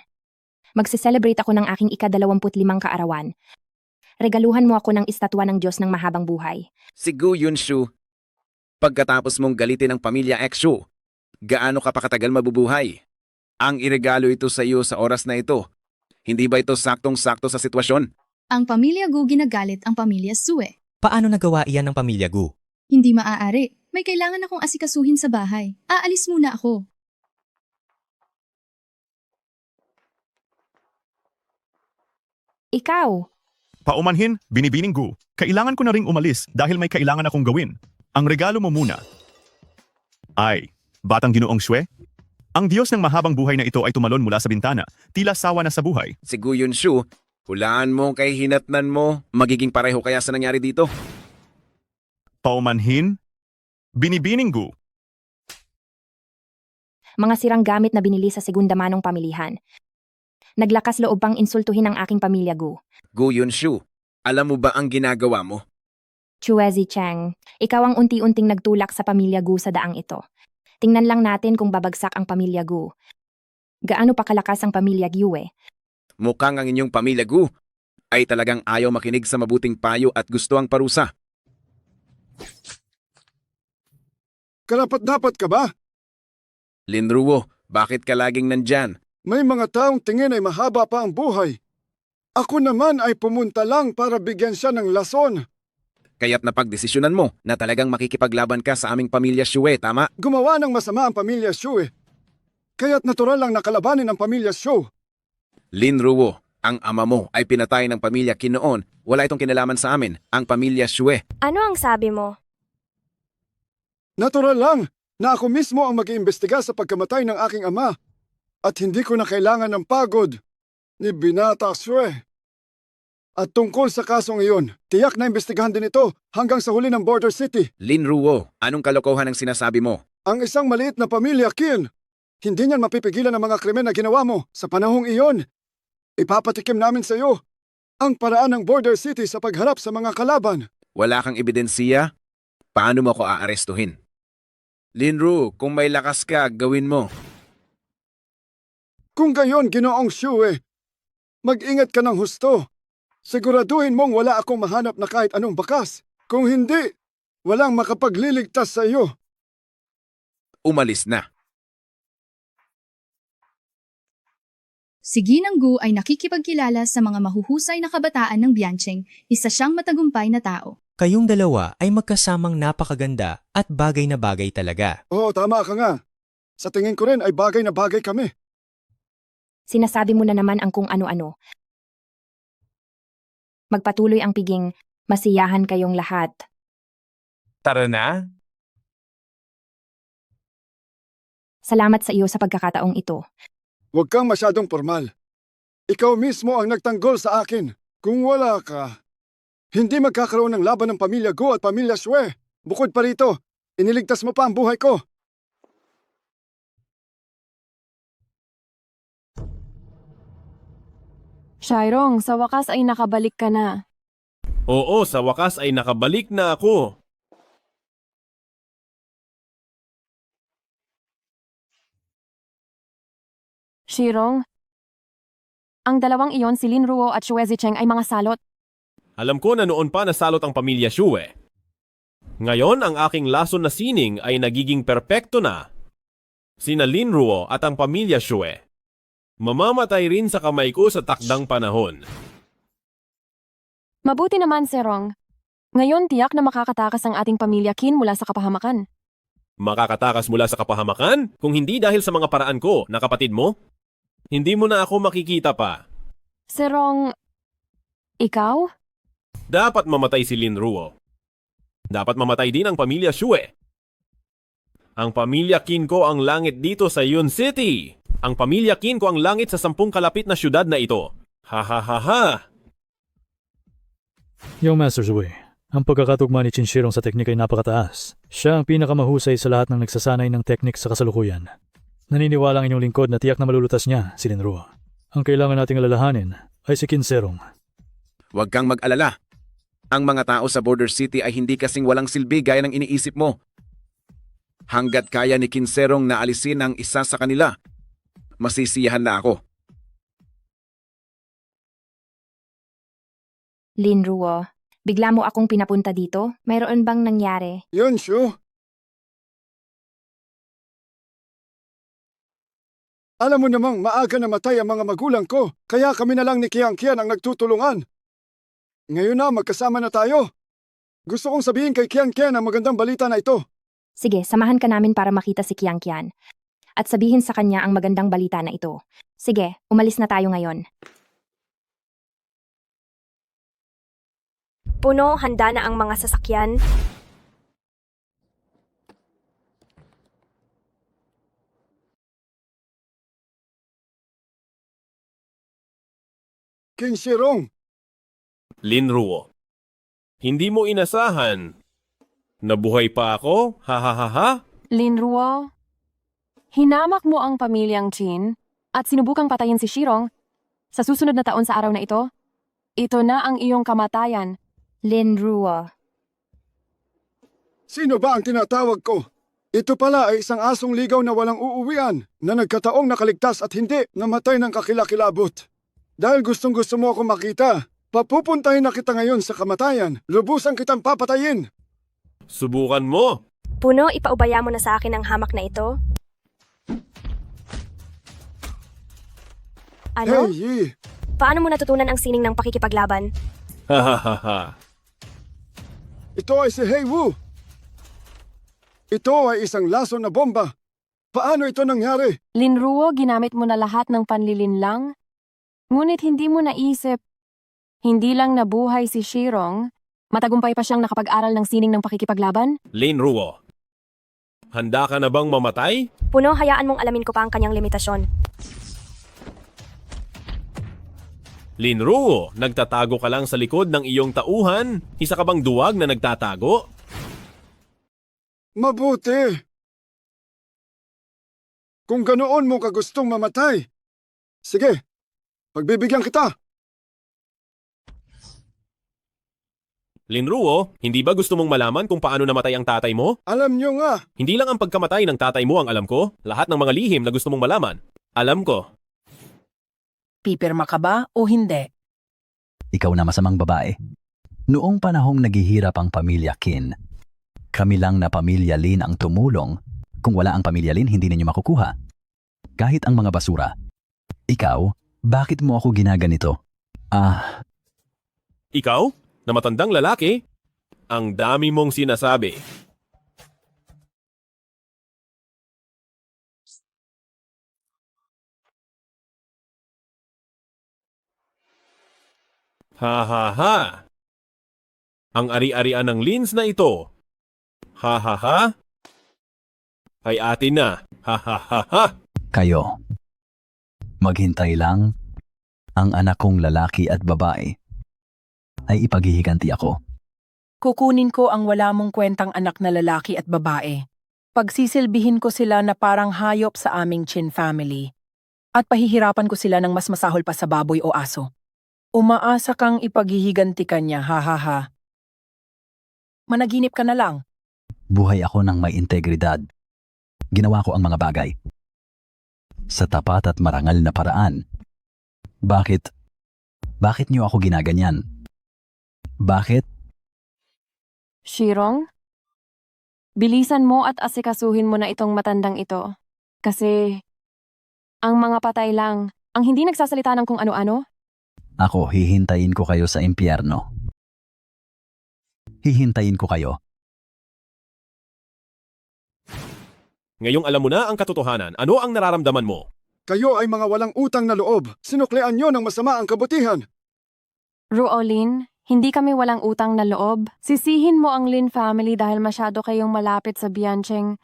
Magse-celebrate ako ng aking ika-25 kaarawan. Regaluhan mo ako ng estatwa ng Diyos ng mahabang buhay. Si Gu Yunshu, Pagkatapos mong galitin ang pamilya Exu, gaano ka pa katagal mabubuhay? Ang iregalo ito sa iyo sa oras na ito. Hindi ba ito saktong-sakto sa sitwasyon? Ang pamilya Gu ginagalit ang pamilya Sue. Paano nagawa iyan ng pamilya Gu? Hindi maaari. May kailangan akong asikasuhin sa bahay. Aalis muna ako. Ikaw, Paumanhin, binibining Gu. Kailangan ko na ring umalis dahil may kailangan akong gawin. Ang regalo mo muna ay Batang Ginoong Shue. Ang Diyos ng mahabang buhay na ito ay tumalon mula sa bintana, tila sawa na sa buhay. Si Gu Yunshu, hulaan mo kay hinatnan mo, magiging pareho kaya sa nangyari dito? Paumanhin, binibining Gu. mga sirang gamit na binili sa segunda manong pamilihan. Naglakas loob pang insultuhin ang aking pamilya Gu. Gu Yunshu, alam mo ba ang ginagawa mo? Chue Zicheng, ikaw ang unti-unting nagtulak sa pamilya Gu sa daang ito. Tingnan lang natin kung babagsak ang pamilya Gu. Gaano pa kalakas ang pamilya Gyue? Mukhang ang inyong pamilya Gu ay talagang ayaw makinig sa mabuting payo at gusto ang parusa. Karapat-dapat ka ba? Linruo, bakit ka laging nandyan? May mga taong tingin ay mahaba pa ang buhay. Ako naman ay pumunta lang para bigyan siya ng lason. Kaya't napagdesisyonan mo na talagang makikipaglaban ka sa aming pamilya Shue, tama? Gumawa ng masama ang pamilya Shue. Kaya't natural lang nakalabanin ang pamilya Shou. Linruo, ang ama mo ay pinatay ng pamilya Qin noon. Wala itong kinalaman sa amin, ang pamilya Shue. Ano ang sabi mo? Natural lang na ako mismo ang mag-iimbestiga sa pagkamatay ng aking ama at hindi ko na kailangan ng pagod ni Binata Shue. At tungkol sa kasong iyon, tiyak na imbestigahan din ito hanggang sa huli ng Border City. Linruo, anong kalokohan ang sinasabi mo? Ang isang maliit na pamilya Qin, hindi niyan mapipigilan ang mga krimen na ginawa mo. Sa panahong iyon, ipapatikim namin sa iyo ang paraan ng Border City sa pagharap sa mga kalaban. Wala kang ebidensiya? Paano mo ako aarestuhin? Linru, kung may lakas ka, gawin mo. Kung gayon, Ginoong Shue, mag-ingat ka ng husto. Siguraduhin mong wala akong mahanap na kahit anong bakas. Kung hindi, walang makapagliligtas sa iyo. Umalis na. Si Ginang Gu ay nakikipagkilala sa mga mahuhusay na kabataan ng Biancheng, isa siyang matagumpay na tao. Kayong dalawa ay magkasamang napakaganda at bagay na bagay talaga. Oo, tama ka nga. Sa tingin ko rin ay bagay na bagay kami. Sinasabi mo na naman ang kung ano-ano. Magpatuloy ang piging, masiyahan kayong lahat. Tara na. Salamat sa iyo sa pagkakataong ito. Huwag kang masyadong formal. Ikaw mismo ang nagtanggol sa akin. Kung wala ka, hindi magkakaroon ng laban ng pamilya Gu at pamilya Shue. Bukod pa rito, iniligtas mo pa ang buhay ko. Shairong, sa wakas ay nakabalik ka na. Oo, sa wakas ay nakabalik na ako. Shirong, ang dalawang iyon si Linruo at Shue Zicheng ay mga salot. Alam ko na noon pa nasalot ang pamilya Shue. Ngayon, ang aking lason na sining ay nagiging perpekto na. Sina Linruo at ang pamilya Shue. Mamamatay rin sa kamay ko sa takdang panahon. Mabuti naman, Serong. Ngayon, tiyak na makakatakas ang ating pamilya Qin mula sa kapahamakan. Makakatakas mula sa kapahamakan? Kung hindi dahil sa mga paraan ko na kapatid mo? Hindi mo na ako makikita pa. Serong, ikaw? Dapat mamatay si Linruo. Dapat mamatay din ang pamilya Shue. Ang pamilya Qin ko ang langit dito sa Yun City. Ang pamilya Qin ko ang langit sa 10 kalapit na syudad na ito. Ha ha ha ha! Young Master Zui, ang pagkakatugma ni Qinshirong sa teknik ay napakataas. Siya ang pinakamahusay sa lahat ng nagsasanay ng teknik sa kasalukuyan. Naniniwala ang inyong lingkod na tiyak na malulutas niya, si Linruo. Ang kailangan nating alalahanin ay si Qinshirong. Huwag kang mag-alala. Ang mga tao sa Border City ay hindi kasing walang silbi gaya ng iniisip mo. Hanggat kaya ni Qinshirong na alisin ang isa sa kanila, masisiyahan na ako. Linruo, bigla mo akong pinapunta dito? Mayroon bang nangyari? Yunshu, Alam mo namang maaga namatay ang mga magulang ko, kaya kami na lang ni Kian ang nagtutulungan. Ngayon na magkasama na tayo. Gusto kong sabihin kay Kian ang magandang balita na ito. Sige, samahan ka namin para makita si Kian. At sabihin sa kanya ang magandang balita na ito. Sige, umalis na tayo ngayon. Puno, handa na ang mga sasakyan. King Shirong, Linruo. Hindi mo inasahan. Nabuhay pa ako? Ha ha ha ha? Linruo, hinamak mo ang pamilyang Qin at sinubukang patayin si Shirong. Sa susunod na taon sa araw na ito na ang iyong kamatayan. Linruo. sino ba ang tinatawag ko? Ito pala ay isang asong ligaw na walang uuwian, na nagkataong nakaligtas at hindi namatay ng kakilakilabot. Dahil gustong-gusto mo akong makita, papupuntahin na kita ngayon sa kamatayan. Lubusan kitang papatayin. Subukan mo. Puno, ipaubaya mo na sa akin ang hamak na ito. Ano? Hey, Yi. Paano mo natutunan ang sining ng pakikipaglaban? Ha ha ha ha. Ito ay si Hei Wu. Ito ay isang laso na bomba. Paano ito nangyari? Linruo, ginamit mo na lahat ng panlilinlang. Ngunit hindi mo naisip, hindi lang nabuhay si Shirong, matagumpay pa siyang nakapag-aral ng sining ng pakikipaglaban? Linruo. Handa ka na bang mamatay? Puno, hayaan mong alamin ko pa ang kanyang limitasyon. Linruo, nagtatago ka lang sa likod ng iyong tauhan? Isa ka bang duwag na nagtatago? Mabuti. Kung ganoon mo ka gustong mamatay, sige, pagbibigyan kita. Linruo, hindi ba gusto mong malaman kung paano namatay ang tatay mo? Alam nyo nga. Hindi lang ang pagkamatay ng tatay mo ang alam ko, lahat ng mga lihim na gusto mong malaman. Alam ko. Pipirma ka ba o hindi? Ikaw na masamang babae. Noong panahong naghihirap ang pamilya Qin, kami lang na pamilya Lin ang tumulong. Kung wala ang pamilya Lin, hindi ninyo makukuha. Kahit ang mga basura. Ikaw, bakit mo ako ginaganito? Ikaw, na matandang lalaki, ang dami mong sinasabi. Ha ha ha. Ang ari-arian ng lins na ito. Ha ha ha. Ay atin na. Ha ha ha ha. Kayo. Maghintay lang. Ang anak kong lalaki at babae ay ipaghihiganti ako. Kukunin ko ang wala mong kwentang anak na lalaki at babae. Pagsisilbihin ko sila na parang hayop sa aming Qin family. At pahihirapan ko sila ng mas masahol pa sa baboy o aso. Umaasa kang ipaghihiganti ka niya, ha ha ha. Managinip ka na lang. Buhay ako ng may integridad. Ginawa ko ang mga bagay sa tapat at marangal na paraan. Bakit niyo ako ginaganyan? Bakit? Shirong, bilisan mo at asikasuhin mo na itong matandang ito. Kasi ang mga patay lang, ang hindi nagsasalita ng kung ano-ano. Ako, hihintayin ko kayo sa impyerno. Hihintayin ko kayo. Ngayong alam mo na ang katotohanan, ano ang nararamdaman mo? Kayo ay mga walang utang na loob. Sinuklean nyo ng masama ang kabutihan. Ruolin, hindi kami walang utang na loob. Sisihin mo ang Lin family dahil masyado kayong malapit sa Biancheng.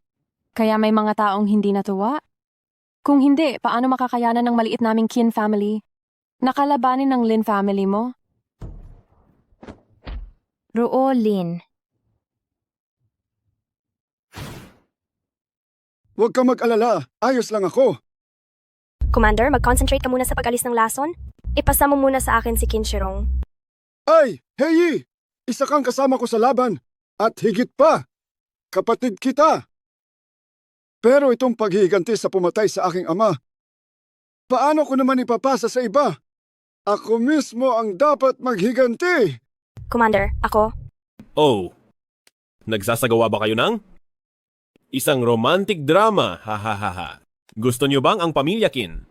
Kaya may mga taong hindi natuwa. Kung hindi, paano makakayanan ng maliit naming Qin family? Nakalabanin ng Lin family mo? Ruolin. Huwag kang mag-alala. Ayos lang ako. Commander, mag-concentrate ka muna sa pag-alis ng lason. Ipasa mo muna sa akin si Qin Shirong. Ay, Hei! Isa kang kasama ko sa laban. At higit pa, kapatid kita. Pero itong paghihiganti sa pumatay sa aking ama, paano ko naman ipapasa sa iba? Ako mismo ang dapat maghiganti. Commander, ako. Oh, nagsasagawa ba kayo ng isang romantic drama? Ha ha ha ha. Gusto niyo bang ang pamilya Qin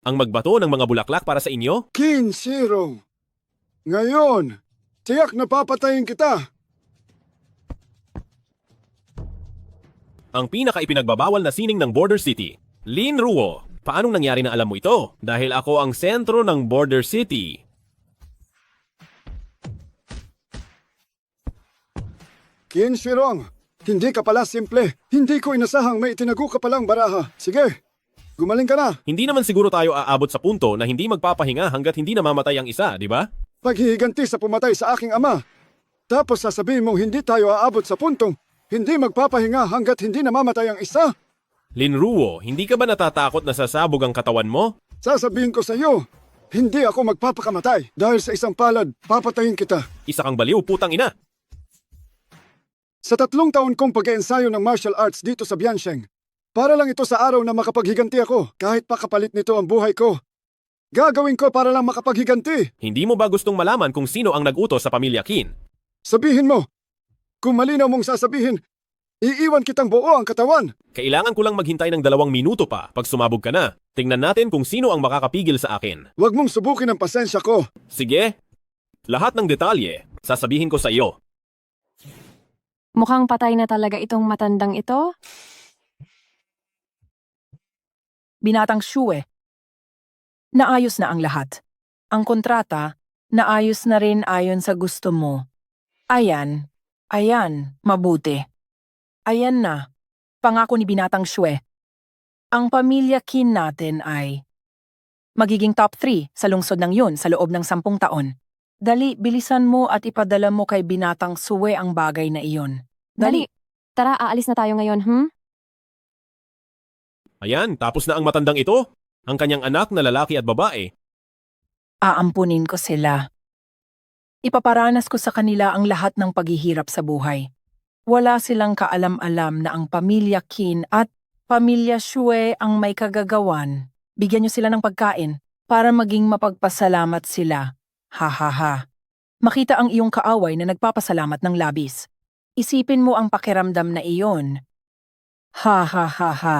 ang magbato ng mga bulaklak para sa inyo? Qin Shirong, ngayon, tiyak na papatayin kita. Ang pinaka-ipinagbabawal na sining ng Border City. Lin Ruo, paanong nangyari na alam mo ito? Dahil ako ang sentro ng Border City. Qin Shirong, hindi ka pala simple. Hindi ko inasahang may itinago ka palang baraha. Sige, gumaling ka na. Hindi naman siguro tayo aabot sa punto na hindi magpapahinga hanggat hindi namamatay ang isa, di ba? Paghihiganti sa pumatay sa aking ama. Tapos sasabihin mong hindi tayo aabot sa puntong hindi magpapahinga hanggat hindi namamatay ang isa. Lin Ruo, hindi ka ba natatakot na sasabog ang katawan mo? Sasabihin ko sa iyo, hindi ako magpapakamatay. Dahil sa isang palad, papatayin kita. Isa kang baliw, putang ina. Sa 3 taon kong pag-eensayo ng martial arts dito sa Biancheng, para lang ito sa araw na makapaghiganti ako, kahit pa kapalit nito ang buhay ko. Gagawin ko para lang makapaghiganti. Hindi mo ba gustong malaman kung sino ang nag-utos sa pamilya Qin? Sabihin mo, kung malinaw mong sasabihin, iiwan kitang buo ang katawan. Kailangan ko lang maghintay ng 2 minuto pa pag sumabog ka na. Tingnan natin kung sino ang makakapigil sa akin. Huwag mong subukin ang pasensya ko. Sige, lahat ng detalye, sasabihin ko sa iyo. Mukhang patay na talaga itong matandang ito. Binatang Shue. Naayos na ang lahat. Ang kontrata, naayos na rin ayon sa gusto mo. Ayan, mabuti. Ayan na, pangako ni Binatang Shue. Ang pamilya Qin natin ay magiging top 3 sa lungsod ng yun sa loob ng 10 taon. Dali, bilisan mo at ipadala mo kay Binatang Shue ang bagay na iyon. Dali. Tara, aalis na tayo ngayon, Ayan, tapos na ang matandang ito. Ang kanyang anak na lalaki at babae. Aampunin ko sila. Ipaparanas ko sa kanila ang lahat ng paghihirap sa buhay. Wala silang kaalam-alam na ang pamilya Qin at pamilya Shue ang may kagagawan. Bigyan niyo sila ng pagkain para maging mapagpasalamat sila. Ha ha ha. Makita ang iyong kaaway na nagpapasalamat ng labis. Isipin mo ang pakiramdam na iyon. Ha ha ha ha.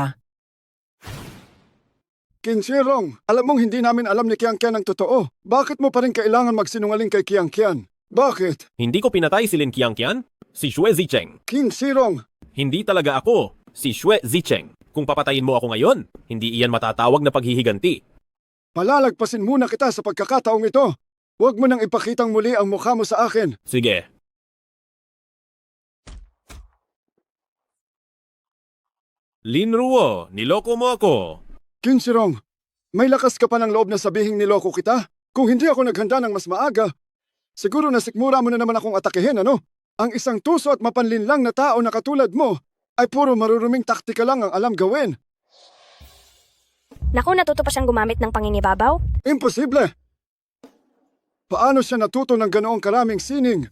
Qin Shirong, alam mong hindi namin alam ni Qiang Qian ang totoo. Bakit mo pa rin kailangan magsinungaling kay Qiang Qian? Bakit? Hindi ko pinatay si Lin Qiangqian, si Shue Zicheng. Qin Shirong, Hindi talaga ako, si Shue Zicheng. Kung papatayin mo ako ngayon, hindi iyan matatawag na paghihiganti. palalagpasin muna kita sa pagkakataong ito. Huwag mo nang ipakitang muli ang mukha mo sa akin. Sige. Lin Ruo, niloko mo ako. Qin Shirong, may lakas ka pa ng loob na sabihing niloko kita? Kung hindi ako naghanda ng mas maaga, siguro nasikmura mo na naman akong atakehin, ano? Ang isang tuso at mapanlinlang na tao na katulad mo ay puro maruruming taktika lang ang alam gawin. Naku, natuto pa siyang gumamit ng panginibabaw? Imposible! Paano siya natuto ng ganoong karaming sining?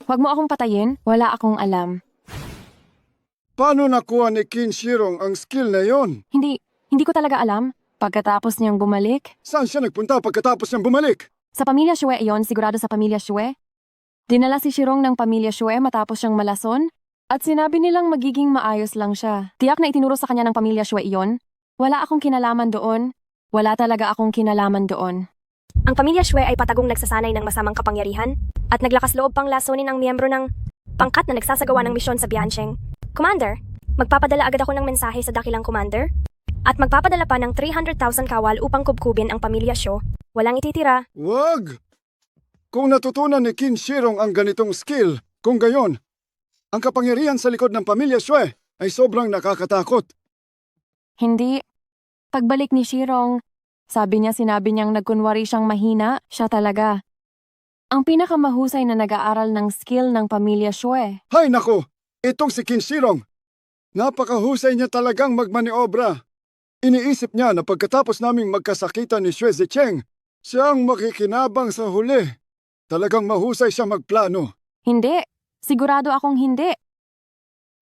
Huwag mo akong patayin, wala akong alam. Paano nakuha ni Qin Shirong ang skill na yon? Hindi ko talaga alam. Pagkatapos niyang bumalik. Saan siya nagpunta pagkatapos niyang bumalik? Sa pamilya Shue iyon, sigurado sa pamilya Shue. Dinala si Shirong ng pamilya Shue matapos siyang malason. At sinabi nilang magiging maayos lang siya. Tiyak na itinuro sa kanya ng pamilya Shue iyon. Wala akong kinalaman doon. Wala talaga akong kinalaman doon. Ang pamilya Shue ay patagong nagsasanay ng masamang kapangyarihan at naglakas loob pang lasonin ang miyembro ng pangkat na nagsasagawa ng misyon sa Biancheng. Commander, magpapadala agad ako ng mensahe sa dakilang commander at magpapadala pa ng 300,000 kawal upang kubkubin ang pamilya Shue. Walang ititira. Wag! Kung natutunan ni Qin Shirong ang ganitong skill, kung gayon, ang kapangyarihan sa likod ng pamilya Shue ay sobrang nakakatakot. Hindi. Pagbalik ni Shirong, sinabi niyang nagkunwari siyang mahina, siya talaga. Ang pinakamahusay na nag-aaral ng skill ng pamilya Shue. Hay nako! Itong si Qin Shirong, napakahusay niya talagang magmaniobra. Iniisip niya na pagkatapos naming magkasakitan ni Shue Zicheng, siya ang makikinabang sa huli. Talagang mahusay siya magplano. Hindi. Sigurado akong hindi.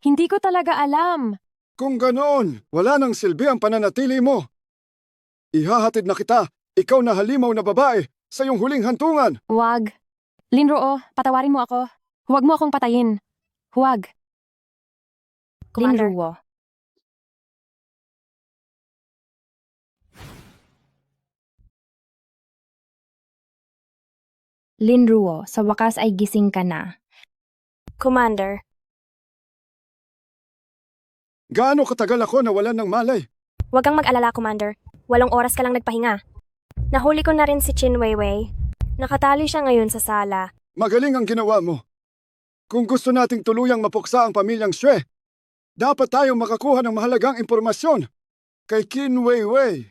Hindi ko talaga alam. Kung ganoon, wala nang silbi ang pananatili mo. Ihahatid na kita, ikaw na halimaw na babae, sa iyong huling hantungan. Huwag. Linruo, patawarin mo ako. Huwag mo akong patayin. Huwag. Commander. Linruo, Linruo, sa wakas ay gising ka na. Commander, Gaano katagal ako nawalan ng malay? huwag kang mag-alala, Commander. 8 oras ka lang nagpahinga. Nahuli ko na rin si Chin Weiwei. Nakatali siya ngayon sa sala. Magaling ang ginawa mo. Kung gusto nating tuluyang mapuksa ang pamilyang Xue, dapat tayong makakuha ng mahalagang impormasyon kay Qin Weiwei.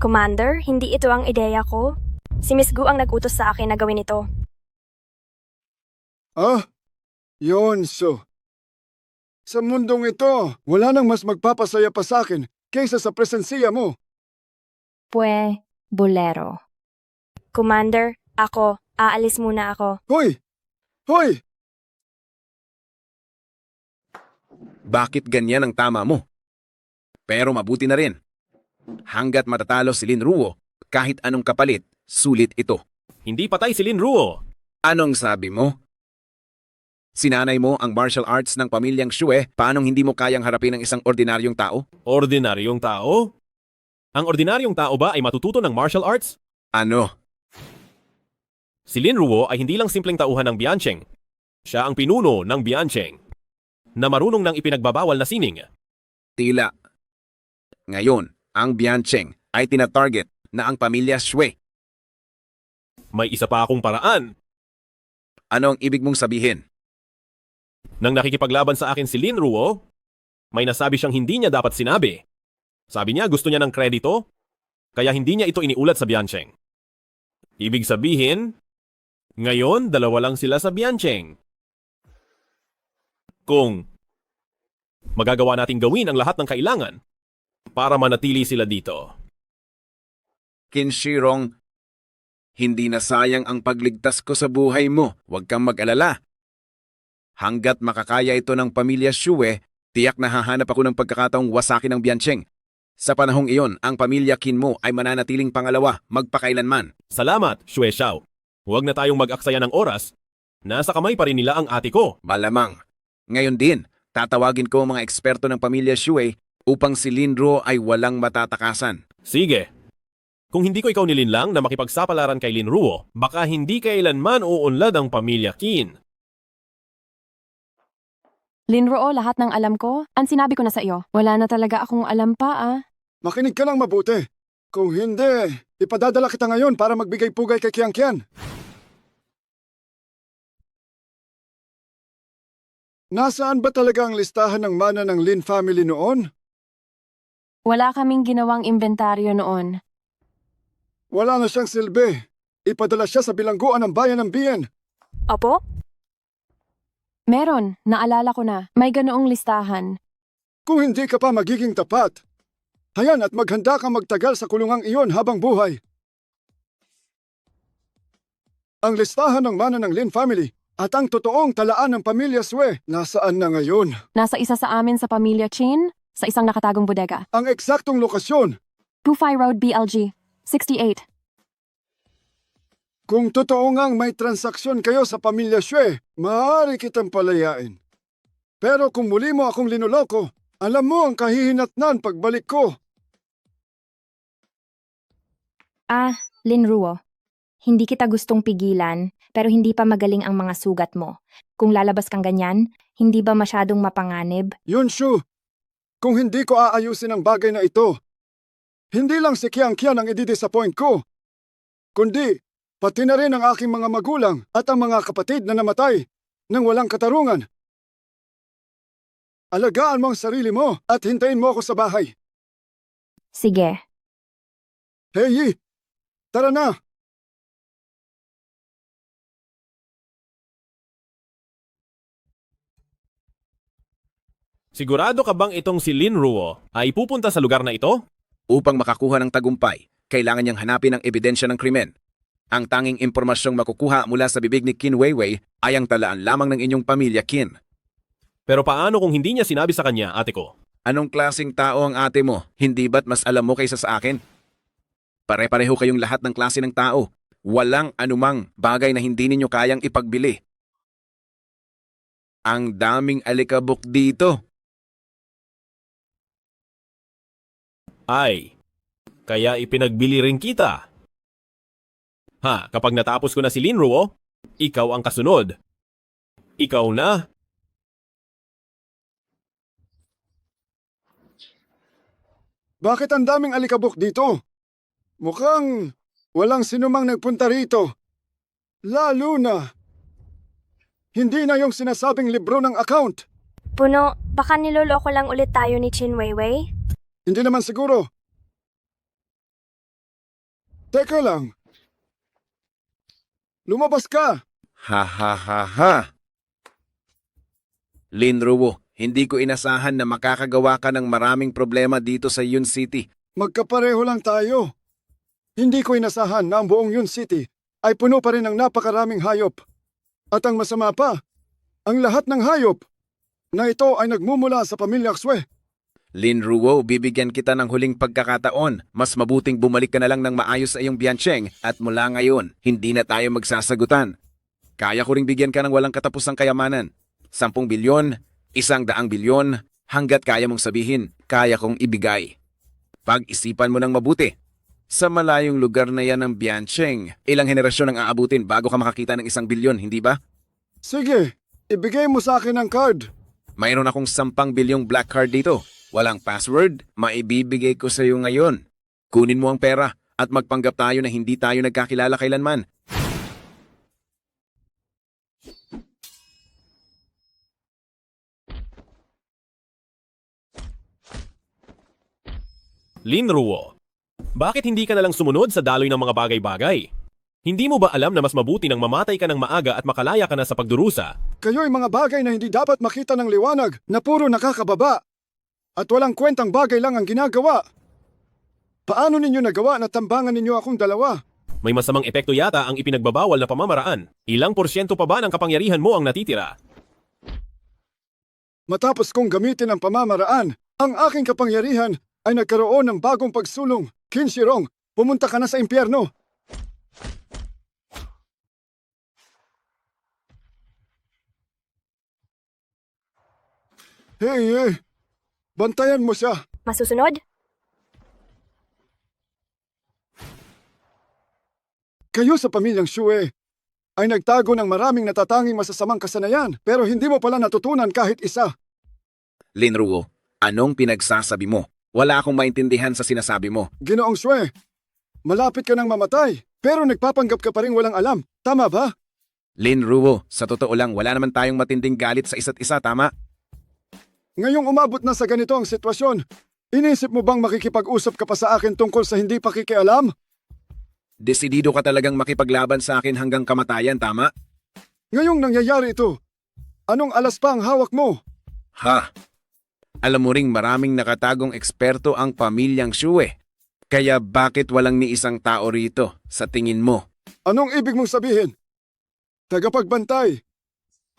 Commander, hindi ito ang ideya ko. Si Miss Gu ang nag-utos sa akin na gawin ito. Ah, Yonso. Sa mundong ito, wala nang mas magpapasaya pa sa akin kaysa sa presensiya mo. Bolero. Commander, aalis muna ako. Hoy! Hoy! Bakit ganyan ang tama mo? Pero mabuti na rin. Hanggat matatalo si Linruo, kahit anong kapalit, sulit ito. Hindi patay si Linruo. Anong sabi mo? Sinanay mo ang martial arts ng pamilyang Xue, paanong hindi mo kayang harapin ng isang ordinaryong tao? Ordinaryong tao? Ang ordinaryong tao ba ay matututo ng martial arts? Ano? Si Linruo ay hindi lang simpleng tauhan ng Biancheng. Siya ang pinuno ng Biancheng, na marunong ng ipinagbabawal na sining. Tila. Ngayon, ang Biancheng ay tinatarget na ang pamilya Xue. May isa pa akong paraan. Ano ang ibig mong sabihin? Nang nakikipaglaban sa akin si Linruo, may nasabi siyang hindi niya dapat sinabi. Sabi niya gusto niya ng kredito, kaya hindi niya ito iniulat sa Biancheng. Ibig sabihin, ngayon 2 lang sila sa Biancheng. Kung magagawa nating gawin ang lahat ng kailangan para manatili sila dito. Kinshirong, hindi na sayang ang pagligtas ko sa buhay mo. Huwag kang mag-alala. Hanggat makakaya ito ng pamilya Xue, tiyak na hahanap ako ng pagkakataong wasakin ng Biancheng. Sa panahong iyon, ang pamilya Qin mo ay mananatiling pangalawa, magpakailanman. Salamat, Xue Xiao. Huwag na tayong mag-aksaya ng oras. Nasa kamay pa rin nila ang ate ko. Malamang. Ngayon din, tatawagin ko ang mga eksperto ng pamilya Xue upang si Linruo ay walang matatakasan. Sige. Kung hindi ko ikaw nilinlang na makipagsapalaran kay Linruo, baka hindi kailanman uunlad ang pamilya Qin. Linruo, lahat ng alam ko, ang sinabi ko na sa iyo. Wala na talaga akong alam pa Makinig ka lang mabuti. Kung hindi, ipadadala kita ngayon para magbigay pugay kay Qianqian. Nasaan ba talaga ang listahan ng mana ng Lin family noon? Wala kaming ginawang inventaryo noon. Wala na siyang silbi. Ipadala siya sa bilangguan ng bayan ng Bien. Opo? Meron, naalala ko na. May ganoong listahan. Kung hindi ka pa magiging tapat, hayan at maghanda kang magtagal sa kulungang iyon habang buhay. Ang listahan ng mana ng Lin family at ang totoong talaan ng pamilya Xue, nasaan na ngayon? Nasa isa sa amin sa pamilya Chin, sa isang nakatagong bodega. Ang eksaktong lokasyon. Pufai Road, BLG, 68. Kung totoo ngang may transaksyon kayo sa pamilya Xue, maaari kitang palayain. Pero kung muli mo akong linuloko, alam mo ang kahihinatnan pagbalik ko. Linruo. Hindi kita gustong pigilan, pero hindi pa magaling ang mga sugat mo. Kung lalabas kang ganyan, hindi ba masyadong mapanganib? Yunshu, kung hindi ko aayusin ang bagay na ito, hindi lang si Qianqian ang i-disappoint ko, kundi pati na rin ang aking mga magulang at ang mga kapatid na namatay nang walang katarungan. Alagaan mo ang sarili mo at hintayin mo ako sa bahay. Sige. Hey Yi, tara na! Sigurado ka bang itong si Linruo ay pupunta sa lugar na ito? Upang makakuha ng tagumpay, kailangan niyang hanapin ang ebidensya ng krimen. Ang tanging impormasyong makukuha mula sa bibig ni Qin Weiwei ay ang talaan lamang ng inyong pamilya Qin. Pero paano kung hindi niya sinabi sa kanya, ate ko? Anong klaseng tao ang ate mo? Hindi ba't mas alam mo kaysa sa akin? Pare-pareho kayong lahat ng klase ng tao. Walang anumang bagay na hindi ninyo kayang ipagbili. Ang daming alikabok dito. Ay, kaya ipinagbili rin kita. Ha, kapag natapos ko na si Linruo, ikaw ang kasunod. Ikaw na. Bakit ang daming alikabok dito? Mukhang walang sinumang nagpunta rito. Lalo na, hindi na yung sinasabing libro ng account. Puno, baka niloloko lang ulit tayo ni Chin Weiwei? Hindi naman siguro. Teka lang. Lumabas ka! Ha ha ha ha. Linruo, hindi ko inasahan na makakagawa ka ng maraming problema dito sa Yun City. Magkapareho lang tayo. Hindi ko inasahan na ang buong Yun City ay puno pa rin ng napakaraming hayop. At ang masama pa, ang lahat ng hayop na ito ay nagmumula sa pamilya Xue. Linruo, bibigyan kita ng huling pagkakataon. Mas mabuting bumalik ka na lang ng maayos sa iyong Biancheng at mula ngayon, hindi na tayo magsasagutan. Kaya ko ring bigyan ka ng walang katapusang kayamanan. 10 bilyon, 100 bilyon, hanggat kaya mong sabihin, kaya kong ibigay. Pag-isipan mo ng mabuti. Sa malayong lugar na yan ng Biancheng, ilang henerasyon ang aabutin bago ka makakita ng 1 bilyon, hindi ba? Sige, ibigay mo sa akin ang card. Mayroon akong 10 bilyong black card dito. Walang password, maibibigay ko sa iyo ngayon. Kunin mo ang pera at magpanggap tayo na hindi tayo nagkakilala kailanman. Linruo, bakit hindi ka na lang sumunod sa daloy ng mga bagay-bagay? Hindi mo ba alam na mas mabuti nang mamatay ka ng maaga at makalaya ka na sa pagdurusa? Kayo'y mga bagay na hindi dapat makita ng liwanag na puro nakakababa. At walang kwentang bagay lang ang ginagawa. Paano ninyo nagawa na tambangan ninyo akong dalawa? May masamang epekto yata ang ipinagbabawal na pamamaraan. Ilang porsyento pa ba ng kapangyarihan mo ang natitira? Matapos kong gamitin ang pamamaraan, ang aking kapangyarihan ay nagkaroon ng bagong pagsulong. Qin Shirong, pumunta ka na sa impyerno. Hey, bantayan mo siya. Masusunod? Kayo sa pamilyang Shue ay nagtago ng maraming natatanging masasamang kasanayan pero hindi mo pala natutunan kahit isa. Linruo, anong pinagsasabi mo? Wala akong maintindihan sa sinasabi mo. Ginoong Shue, malapit ka nang mamatay pero nagpapanggap ka pa rin walang alam. Tama ba? Linruo, sa totoo lang wala naman tayong matinding galit sa isa't isa, tama? Ngayong umabot na sa ganito ang sitwasyon, inisip mo bang makikipag-usap ka pa sa akin tungkol sa hindi pakikialam? Desidido ka talagang makipaglaban sa akin hanggang kamatayan, tama? Ngayong nangyayari ito, anong alas pa ang hawak mo? Ha? Alam mo ring maraming nakatagong eksperto ang pamilyang Shue. Kaya bakit walang ni isang tao rito sa tingin mo? Anong ibig mong sabihin? Tagapagbantay.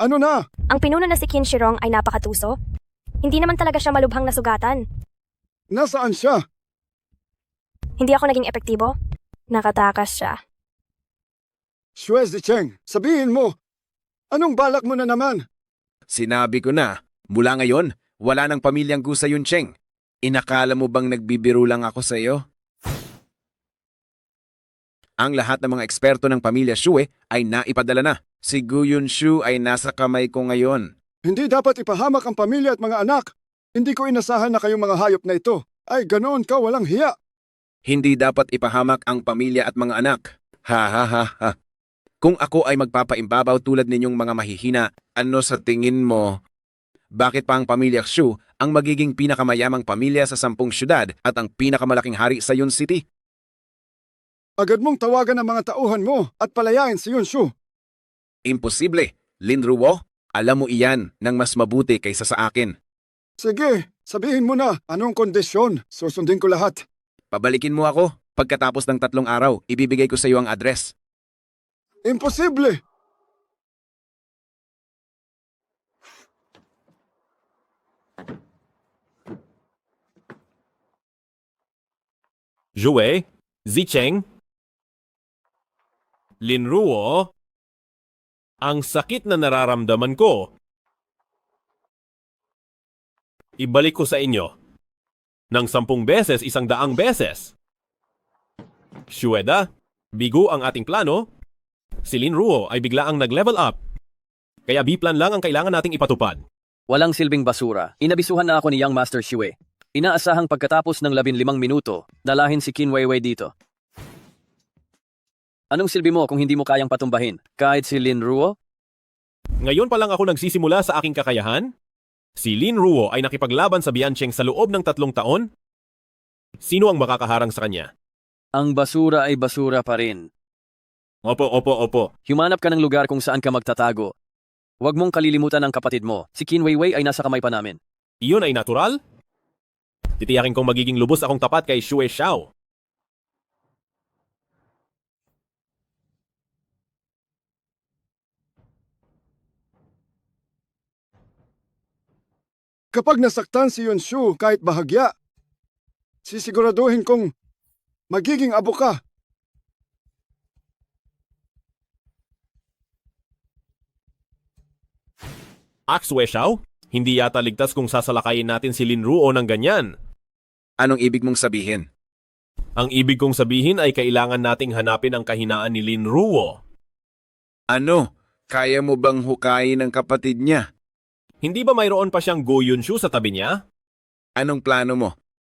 Ano na? Ang pinuno na si Qin Shirong ay napakatuso. Hindi naman talaga siya malubhang nasugatan. Nasaan siya? Hindi ako naging epektibo. Nakatakas siya. Shue Zicheng, sabihin mo, anong balak mo na naman? Sinabi ko na, mula ngayon, wala ng pamilyang Gu sa Yuncheng. Inakala mo bang nagbibiro lang ako sa iyo? Ang lahat ng mga eksperto ng pamilya Shue ay naipadala na. Si Gu Yunshu ay nasa kamay ko ngayon. Hindi dapat ipahamak ang pamilya at mga anak. Hindi ko inasahan na kayong mga hayop na ito. Ay ganoon ka, walang hiya. Hindi dapat ipahamak ang pamilya at mga anak. Ha ha ha ha. Kung ako ay magpapaimbabaw tulad ninyong mga mahihina, ano sa tingin mo? Bakit pa ang pamilya Xu ang magiging pinakamayamang pamilya sa 10 syudad at ang pinakamalaking hari sa Yun City? Agad mong tawagan ang mga tauhan mo at palayain si Yunshu. Imposible. Linruo, alam mo iyan ng mas mabuti kaysa sa akin. Sige, sabihin mo na anong kondisyon. Susundin ko lahat. Pabalikin mo ako. Pagkatapos ng 3 araw, ibibigay ko sa iyo ang address. Imposible! Jue, Zicheng, Linruo, ang sakit na nararamdaman ko. Ibalik ko sa inyo ng 10 beses 100 beses. Shueda, Bigo ang ating plano. Si Linruo ay biglaang nag-level up. Kaya B-plan lang ang kailangan nating ipatupad. Walang silbing basura. Inabisuhan na ako ni Young Master Xue. Inaasahang pagkatapos ng 15 minuto, dalahin si Qin Weiwei dito. Anong silbi mo kung hindi mo kayang patumbahin? Kahit si Linruo? Ngayon pa lang ako nagsisimula sa aking kakayahan. Si Linruo ay nakipaglaban sa Biancheng sa loob ng 3 taon. Sino ang makakaharang sa kanya? Ang basura ay basura pa rin. Opo. Humanap ka ng lugar kung saan ka magtatago. Huwag mong kalilimutan ang kapatid mo. Si Qin Weiwei ay nasa kamay pa namin. Iyon ay natural? Titiyakin kong magiging lubos akong tapat kay Xue Xiao. Kapag nasaktan si Yunshu kahit bahagya, sisiguraduhin kong magiging abo ka. Xue Xiao? Hindi yata ligtas kung sasalakayin natin si Linruo ng ganyan. Anong ibig mong sabihin? Ang ibig kong sabihin ay kailangan nating hanapin ang kahinaan ni Linruo. Ano? Kaya mo bang hukayin ang kapatid niya? Hindi ba mayroon pa siyang Go Yunshu sa tabi niya? Anong plano mo?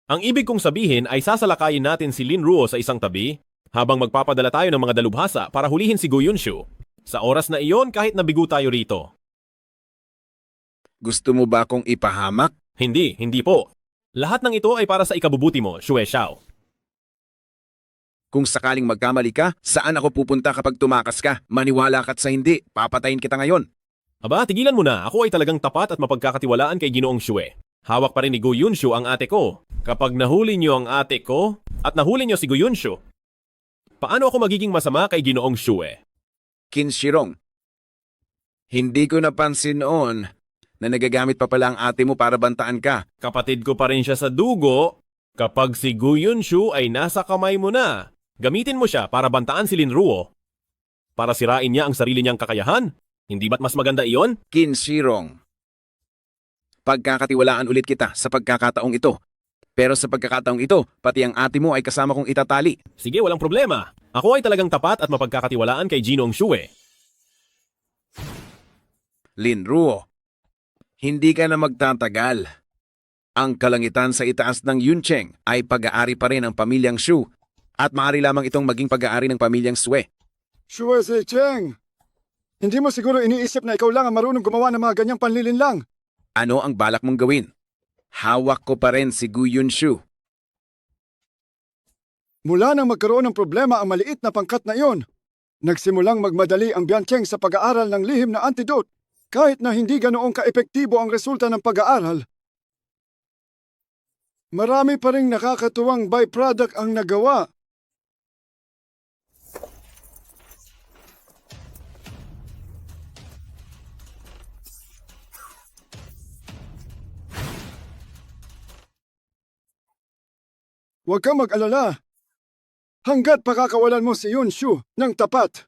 Ang ibig kong sabihin ay sasalakayin natin si Linruo sa isang tabi habang magpapadala tayo ng mga dalubhasa para hulihin si Go Yunshu. Sa oras na iyon kahit nabigo tayo rito. Gusto mo ba akong ipahamak? Hindi po. Lahat ng ito ay para sa ikabubuti mo, Xue Xiao. Kung sakaling magkamali ka, saan ako pupunta kapag tumakas ka? Maniwala ka't sa hindi, papatayin kita ngayon. Aba, tigilan mo na. Ako ay talagang tapat at mapagkakatiwalaan kay Ginoong Xue. Hawak pa rin ni Go Yunshu ang ate ko. Kapag nahuli niyo ang ate ko at nahuli niyo si Go Yunshu, paano ako magiging masama kay Ginoong Xue? Qin Shirong, hindi ko napansin noon na nagagamit pa pala ang ate mo para bantaan ka. Kapatid ko pa rin siya sa dugo. Kapag si Go Yunshu ay nasa kamay mo na, gamitin mo siya para bantaan si Linruo. Para sirain niya ang sarili niyang kakayahan. Hindi ba't mas maganda iyon? Qin Shirong, pagkakatiwalaan ulit kita sa pagkakataong ito. Pero sa pagkakataong ito, pati ang ate mo ay kasama kong itatali. Sige, walang problema. Ako ay talagang tapat at mapagkakatiwalaan kay Ginoong Xue. Linruo, hindi ka na magtatagal. Ang kalangitan sa itaas ng Yuncheng ay pag-aari pa rin ng pamilyang Shu at maaari lamang itong maging pag-aari ng pamilyang Xue. Xue Zhicheng, hindi mo siguro iniisip na ikaw lang ang marunong gumawa ng mga ganyang panlilinlang? Ano ang balak mong gawin? Hawak ko pa rin si Gu Yunshu. Mula nang magkaroon ng problema ang maliit na pangkat na iyon, nagsimulang magmadali ang Biancheng sa pag-aaral ng lihim na antidote. Kahit na hindi ganoong kaepektibo ang resulta ng pag-aaral, marami pa ring nakakatuwang byproduct ang nagawa. Huwag kang mag-alala. Hanggat pakakawalan mo si Yunshu ng tapat,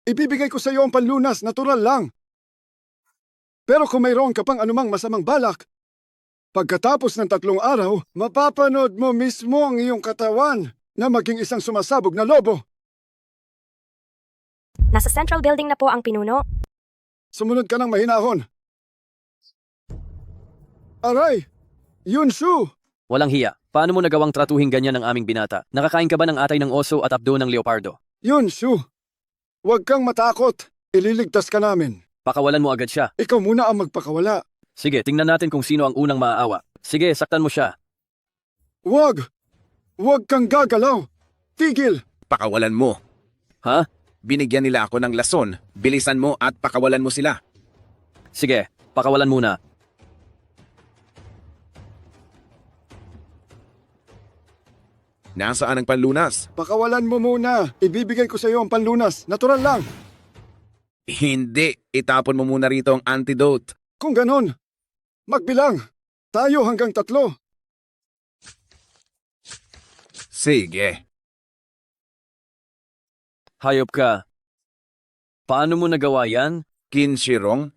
ibibigay ko sa iyo ang panlunas, natural lang. Pero kung mayroon ka pang anumang masamang balak, pagkatapos ng 3 araw, mapapanood mo mismo ang iyong katawan na maging isang sumasabog na lobo. Nasa Central Building na po ang pinuno. Sumunod ka ng mahinahon. Aray! Yunshu! Walang hiya. Paano mo nagawang tratuhin ganyan ang aming binata? Nakakain ka ba ng atay ng oso at abdo ng leopardo? Yunshu! Huwag kang matakot. Ililigtas ka namin. Pakawalan mo agad siya. Ikaw muna ang magpakawala. Sige, tingnan natin kung sino ang unang maaawa. Sige, saktan mo siya. Huwag! Huwag kang gagalaw! Tigil! Pakawalan mo. Ha? Binigyan nila ako ng lason. Bilisan mo at pakawalan mo sila. Sige, pakawalan muna. Nasaan ang panlunas? Pakawalan mo muna. Ibibigay ko sa iyo ang panlunas. Natural lang. Hindi. Itapon mo muna rito ang antidote. Kung ganon, magbilang. Tayo hanggang 3. Sige. Hayop ka. Paano mo nagawa yan? Qin Shirong,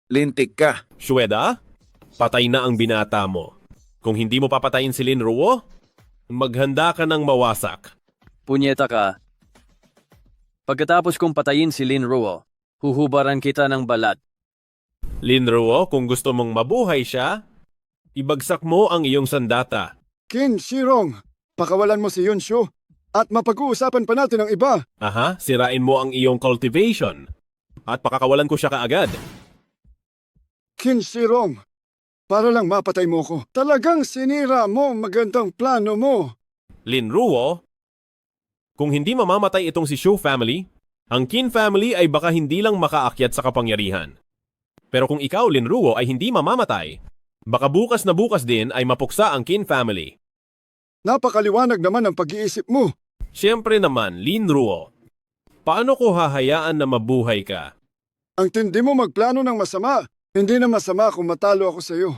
lintik ka. Xueda, patay na ang binata mo. Kung hindi mo papatayin si Linruo, maghanda ka ng mawasak. Punyeta ka. Pagkatapos kong patayin si Lin Ruo, huhubaran kita ng balat. Linruo, kung gusto mong mabuhay siya, ibagsak mo ang iyong sandata. Qin Shirong, pakawalan mo si Yunshu at mapag-uusapan pa natin ang iba. Aha, sirain mo ang iyong cultivation. At pakakawalan ko siya kaagad. Qin Shirong, para lang mapatay mo ko. Talagang sinira mo ang magandang plano mo. Linruo, kung hindi mamamatay itong si Shu family, ang Qin family ay baka hindi lang makaakyat sa kapangyarihan. Pero kung ikaw, Linruo, ay hindi mamamatay, baka bukas na bukas din ay mapuksa ang Qin family. Napakaliwanag naman ang pag-iisip mo. Siyempre naman, Linruo, paano ko hahayaan na mabuhay ka? Ang tindi mo magplano ng masama. Hindi na masama kung matalo ako sa iyo.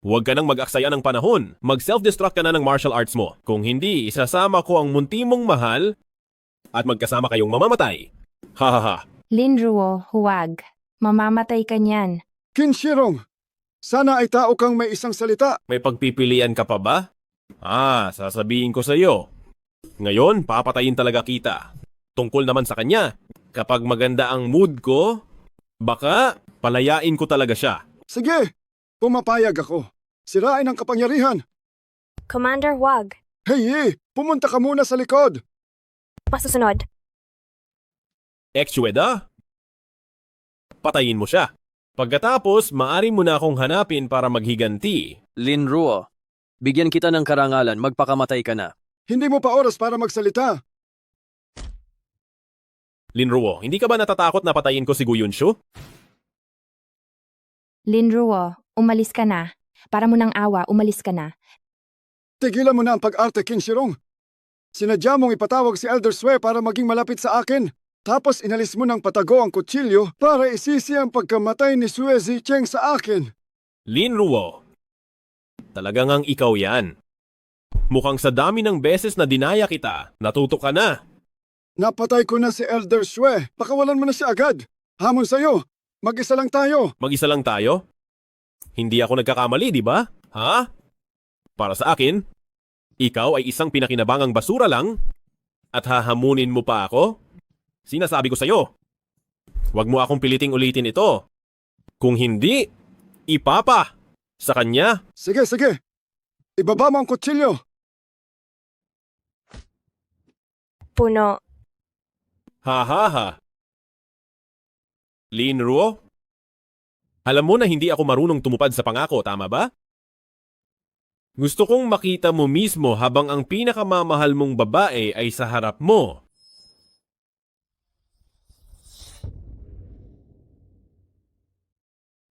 Huwag ka nang mag-aksaya ng panahon. Mag-self-destruct ka na ng martial arts mo. Kung hindi, isasama ko ang munti mong mahal at magkasama kayong mamamatay. Hahaha. Linruo, huwag. Mamamatay ka niyan. Qin Shirong, sana ay tao kang may isang salita. May pagpipilian ka pa ba? Sasabihin ko sa iyo. Ngayon, papatayin talaga kita. Tungkol naman sa kanya, kapag maganda ang mood ko, baka palayain ko talaga siya. Sige, pumapayag ako. Sirain ang kapangyarihan. Commander, wag. Hey, pumunta ka muna sa likod. Masusunod. Ekchueda? Patayin mo siya. Pagkatapos, maari mo na akong hanapin para maghiganti. Lin Ruo, bigyan kita ng karangalan, magpakamatay ka na. Hindi mo pa oras para magsalita. Linruo, hindi ka ba natatakot na patayin ko si Gu Yunshu? Linruo, umalis ka na. Para mo ng awa, umalis ka na. Tigilan mo na ang pag-arte, Qin Shirong. Sinadya mong ipatawag si Elder Sue para maging malapit sa akin. Tapos inalis mo ng patago ang kutsilyo para isisi ang pagkamatay ni Sue Zicheng sa akin. Linruo, talagang ang ikaw yan. Mukhang sa dami ng beses na dinaya kita, natuto ka na. Napatay ko na si Elder Sue. Pakawalan mo na siya agad. Hamon sa'yo. Mag-isa lang tayo. Mag-isa lang tayo? Hindi ako nagkakamali, di ba? Ha? Para sa akin, ikaw ay isang pinakinabangang basura lang at hahamunin mo pa ako? Sinasabi ko sa'yo, huwag mo akong piliting ulitin ito. Kung hindi, ipapa sa kanya. Sige. Ibaba mo ang kutsilyo. Puno. Ha. Linruo? Alam mo na hindi ako marunong tumupad sa pangako, tama ba? Gusto kong makita mo mismo habang ang pinakamamahal mong babae ay sa harap mo.